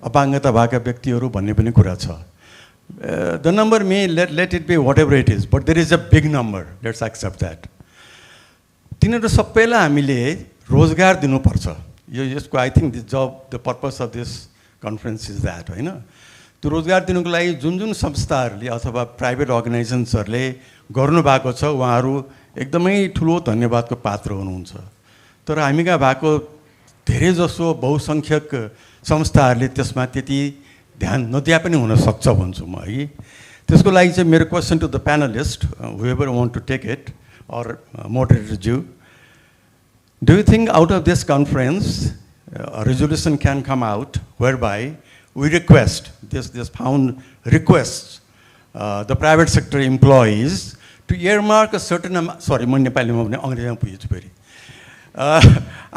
अपाङ्गता भएका व्यक्तिहरू भन्ने पनि कुरा छ. The number may let it be whatever it is, but there is a big number. Let's accept that. तिनीहरू सबैलाई हामीले रोजगार दिनुपर्छ. यसको आई थिङ्क दिस जब the purpose of this conference is that, होइन. त्यो रोजगार दिनुको लागि जुन संस्थाहरूले अथवा प्राइभेट अर्गनाइजेसन्सहरूले गर्नुभएको छ, उहाँहरू एकदमै ठुलो धन्यवादको पात्र हुनुहुन्छ. तर हामी कहाँ भएको धेरै जसो बहुसङ्ख्यक संस्थाहरूले त्यसमा त्यति ध्यान नदिए पनि हुनसक्छ भन्छु म, है. त्यसको लागि चाहिँ मेरो question to the panelist, whoever want to take it, or moderator ज्यू, do you think out of this conference a resolution can come out whereby we request, this found requests the private sector employees to earmark a certain amount, sorry, म नेपालीमा भने अङ्ग्रेजीमा पुगेछु फेरि,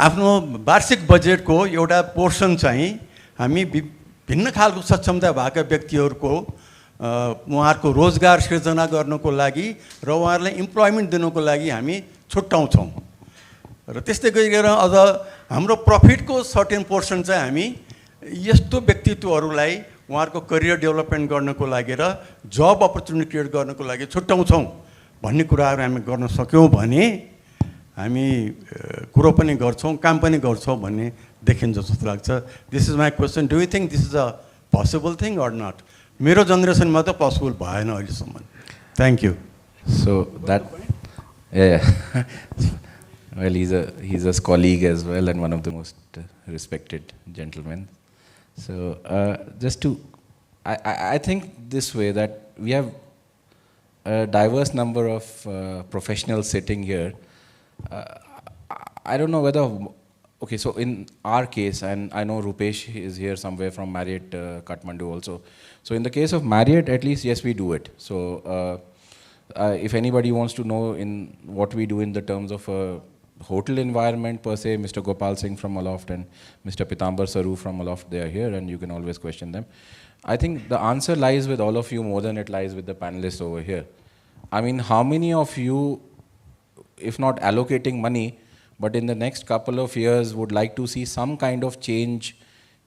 आफ्नो वार्षिक बजेटको एउटा पोर्सन चाहिँ हामी भिन्न खालको सक्षमता भएका व्यक्तिहरूको उहाँहरूको रोजगार सृजना गर्नको लागि र उहाँहरूलाई इम्प्लोइमेन्ट दिनको लागि हामी छुट्याउँछौँ र त्यस्तै गरेर अझ हाम्रो प्रफिटको सर्टेन पोर्सन चाहिँ हामी यस्तो व्यक्तित्वहरूलाई उहाँहरूको करियर डेभलपमेन्ट गर्नको लागि र जब अपर्च्युनिटी क्रिएट गर्नको लागि छुट्याउँछौँ भन्ने कुराहरू हामी गर्न सक्यौँ भने हामी कुरो पनि गर्छौँ, काम पनि गर्छौँ भन्ने देखिन्छ जस्तो लाग्छ. This is my question, do you think this is a possible thing or not? मेरो जेनेरेसनमा त पोसिबल भएन अहिलेसम्म. Thank you. So that, yeah. Well, he's a colleague as well and one of the most respected gentlemen. So just to, I think this way that we have a diverse number of professionals sitting here. I don't know whether, okay, so in our case, and I know Rupesh is here somewhere from Marriott Kathmandu also. So in the case of Marriott, at least, yes, we do it. So if anybody wants to know in what we do in the terms of a hotel environment per se, Mr. Gopal Singh from Aloft and Mr. 𝗡𝗙𝗏 from Aloft, they are here and you can always question them. I think the answer lies with all of you more than it lies with the panelists over here. I mean, how many of you, if not allocating money, but in the next couple of years would like to see some kind of change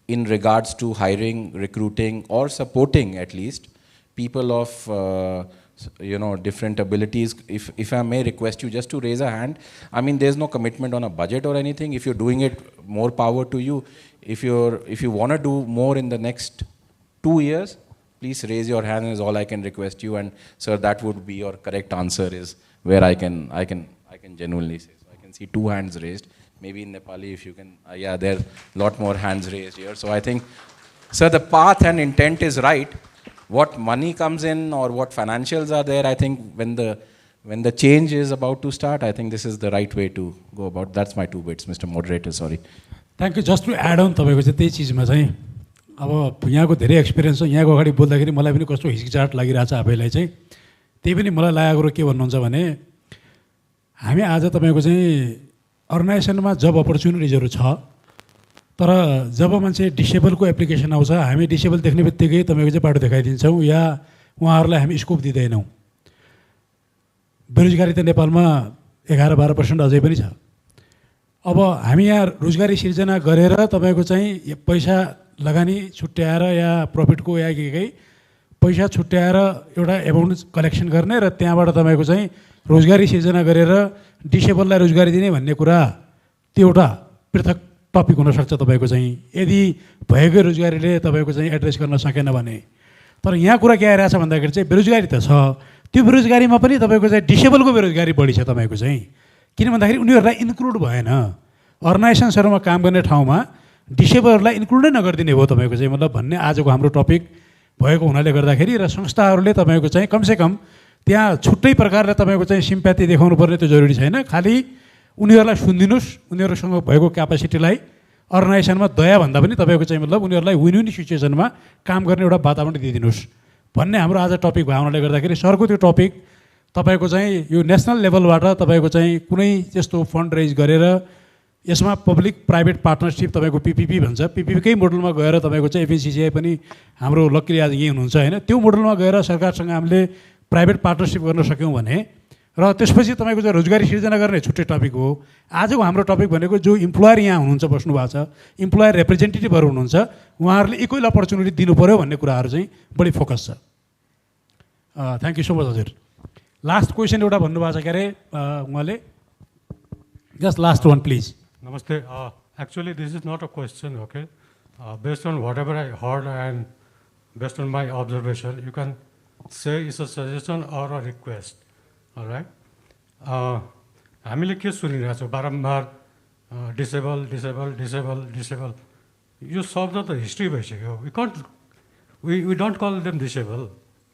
in regards to hiring, recruiting, or supporting at least people of different abilities? If I may request you just to raise a hand. I mean, there's no commitment on a budget or anything. If you're doing it, more power to you. If you want to do more in the next 2 years, please raise your hand is all I can request you. And sir, that would be your correct answer, is where I can genuinely say. So I can see 2 hands raised. Maybe in Nepali, if you can, yeah, there are a lot more hands raised here. So I think, sir, the path and intent is right. What money comes in or what financials are there, I think when the change is about to start, I think this is the right way to go about. That's my 2 bits, Mr. Moderator, sorry. Thank you. Just to add on, तपाईको चाहिँ त्यही चीजमा चाहिँ अब यहाँको धेरै experience छ. यहाँको अगाडि बोल्दाखेरि मलाई पनि कस्तो हिचकिचाहट लागिरहेछ आफैलाई चाहिँ. त्यही पनि मलाई लागेको कुरो के भन्नुहुन्छ भने हामी आज तपाईको चाहिँ अर्गनाइजेसनमा जब अपर्च्युनिटिजहरू छ, तर जब मान्छे डिसेबलको एप्लिकेसन आउँछ, हामी डिसेबल देख्ने बित्तिकै तपाईँको चाहिँ बाटो देखाइदिन्छौँ या उहाँहरूलाई हामी स्कोप दिँदैनौँ. बेरोजगारी त नेपालमा 11-12% अझै पनि छ. अब हामी यहाँ रोजगारी सिर्जना गरेर तपाईँको चाहिँ पैसा लगानी छुट्याएर या प्रफिटको या केही पैसा छुट्याएर एउटा एमाउन्ट कलेक्सन गर्ने र त्यहाँबाट तपाईँको चाहिँ रोजगारी सिर्जना गरेर डिसेबललाई रोजगारी दिने भन्ने कुरा त्यो एउटा पृथक टपिक हुनसक्छ तपाईँको चाहिँ, यदि भएकै रोजगारीले तपाईँको चाहिँ एड्रेस गर्न सकेन भने. तर यहाँ कुरा के आइरहेछ भन्दाखेरि चाहिँ बेरोजगारी त छ, त्यो बेरोजगारीमा पनि तपाईँको चाहिँ डिसेबलको बेरोजगारी बढी छ तपाईँको चाहिँ. किन भन्दाखेरि उनीहरूलाई इन्क्लुड भएन. अर्गनाइजेसन्सहरूमा काम गर्ने ठाउँमा डिसेबलहरूलाई इन्क्लुडै नगरिदिने हो तपाईँको चाहिँ, मतलब भन्ने आजको हाम्रो टपिक भएको हुनाले गर्दाखेरि र संस्थाहरूले तपाईँको चाहिँ कमसेकम त्यहाँ छुट्टै प्रकारले तपाईँको चाहिँ सिम्प्याथी देखाउनु पर्ने त्यो जरुरी छैन. खालि उनीहरूलाई सुनिदिनुहोस्, उनीहरूसँग भएको क्यापासिटीलाई अर्गनाइजेसनमा दया भन्दा पनि तपाईँको चाहिँ मतलब उनीहरूलाई विन विन सिचुएसनमा काम गर्ने एउटा वातावरण दिइदिनुहोस् भन्ने हाम्रो आज टपिक भएको हुनाले गर्दाखेरि सरको त्यो टपिक तपाईँको चाहिँ यो नेसनल लेभलबाट तपाईँको चाहिँ कुनै त्यस्तो फन्ड रेज गरेर यसमा पब्लिक प्राइभेट पार्टनरसिप तपाईँको पिपिपी भन्छ, पिपिपीकै मोडलमा गएर तपाईँको चाहिँ एफएनसिसिआई पनि हाम्रो लक्कीले आज यही हुनुहुन्छ होइन, त्यो मोडलमा गएर सरकारसँग हामीले प्राइभेट पार्टनरसिप गर्न सक्यौँ भने र त्यसपछि तपाईँको चाहिँ रोजगारी सिर्जना गर्ने छुट्टै टपिक हो. आजको हाम्रो टपिक भनेको जो इम्प्लोयर यहाँ हुनुहुन्छ, बस्नु भएको छ, इम्प्लोयर रिप्रेजेन्टेटिभहरू हुनुहुन्छ, उहाँहरूले इक्वल अपर्च्युनिटी दिनु पऱ्यो भन्ने कुराहरू चाहिँ बढी फोकस छ. थ्याङ्क यू सो मच हजुर. लास्ट क्वेसन एउटा भन्नुभएको छ, के अरे उहाँले, just last one please. Namaste. Actually, this is not a question, okay? Based on whatever I heard and based on my observation, you can say it's a suggestion or a request, all right? हामीले के सुनिरहेको छौँ बारम्बार disable यो शब्द त history भइसक्यो. We don't call them disabled.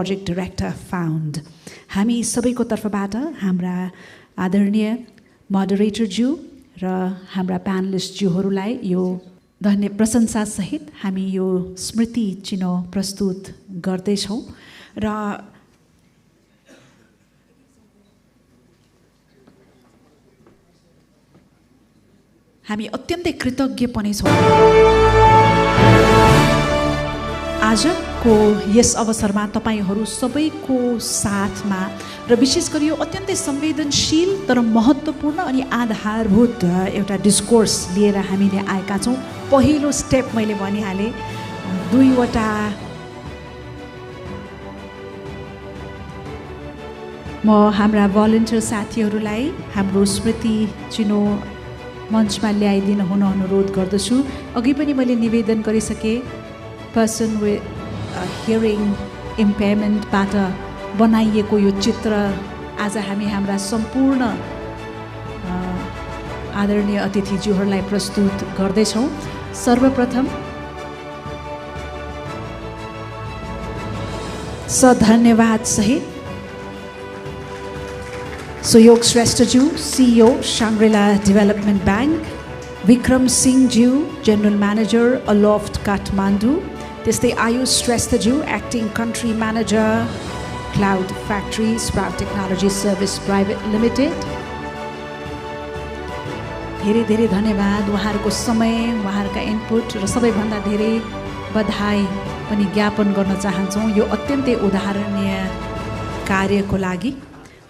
Project director found. हामी सबैको तर्फबाट हाम्रा आदरणीय मोडरेटरज्यू र हाम्रा प्यानलिस्टज्यूहरूलाई यो प्रशंसासहित हामी यो स्मृति चिनो प्रस्तुत गर्दैछौँ र हामी अत्यन्तै कृतज्ञ पनि छौँ आजको यस अवसरमा तपाईहरू सबैको साथमा र विशेष गरी यो अत्यन्तै संवेदनशील तर महत्त्वपूर्ण अनि आधारभूत एउटा डिस्कोर्स लिएर हामीले आएका छौँ। पहिलो स्टेप मैले भनिहालेँ, 2वटा म हाम्रा भलन्टियर साथीहरूलाई हाम्रो स्मृति चिनो मञ्चमा ल्याइदिन हुन अनुरोध गर्दछु। अघि पनि मैले निवेदन गरिसकेँ, पर्सन विथ हियरिङ इम्पेयरमेन्टबाट बनाइएको यो चित्र आज हामी हाम्रा सम्पूर्ण आदरणीय अतिथिज्यूहरूलाई प्रस्तुत गर्दैछौँ। सर्वप्रथम धन्यवाद सहित सुयोग श्रेष्ठज्यू CEO Shangri-la Development Bank, Vikram Singhज्यू General Manager Aloft Kathmandu, त्यस्तै Ayush श्रेष्ठज्यू Acting Country Manager Cloudfactory Sprout Technology Service Private Limited। धेरै धेरै धन्यवाद उहाँहरूको समय, उहाँहरूका इनपुट र सबैभन्दा धेरै बधाई पनि ज्ञापन गर्न चाहन्छौँ यो अत्यन्तै उदाहरणीय कार्यको लागि।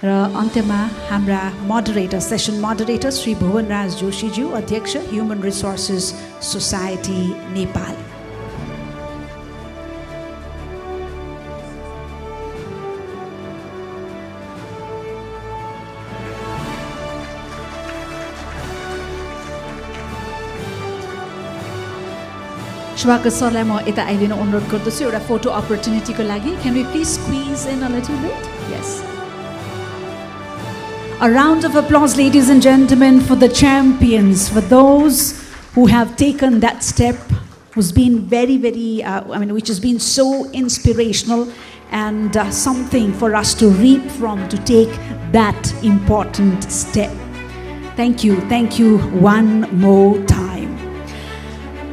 र अन्त्यमा हाम्रा moderator, session moderator Shri Bhuwan Raj जोशीज्यू, अध्यक्ष human resources society Nepal. Shubhakar सरलाई म यता आइदिन अनुरोध गर्दछु एउटा फोटो अपर्च्युनिटीको लागि। Can we please squeeze in a little bit? Yes. A round of applause, ladies and gentlemen, for the champions, for those who have taken that step, who's been very, very, which has been so inspirational and something for us to reap from, to take that important step. Thank you one more time.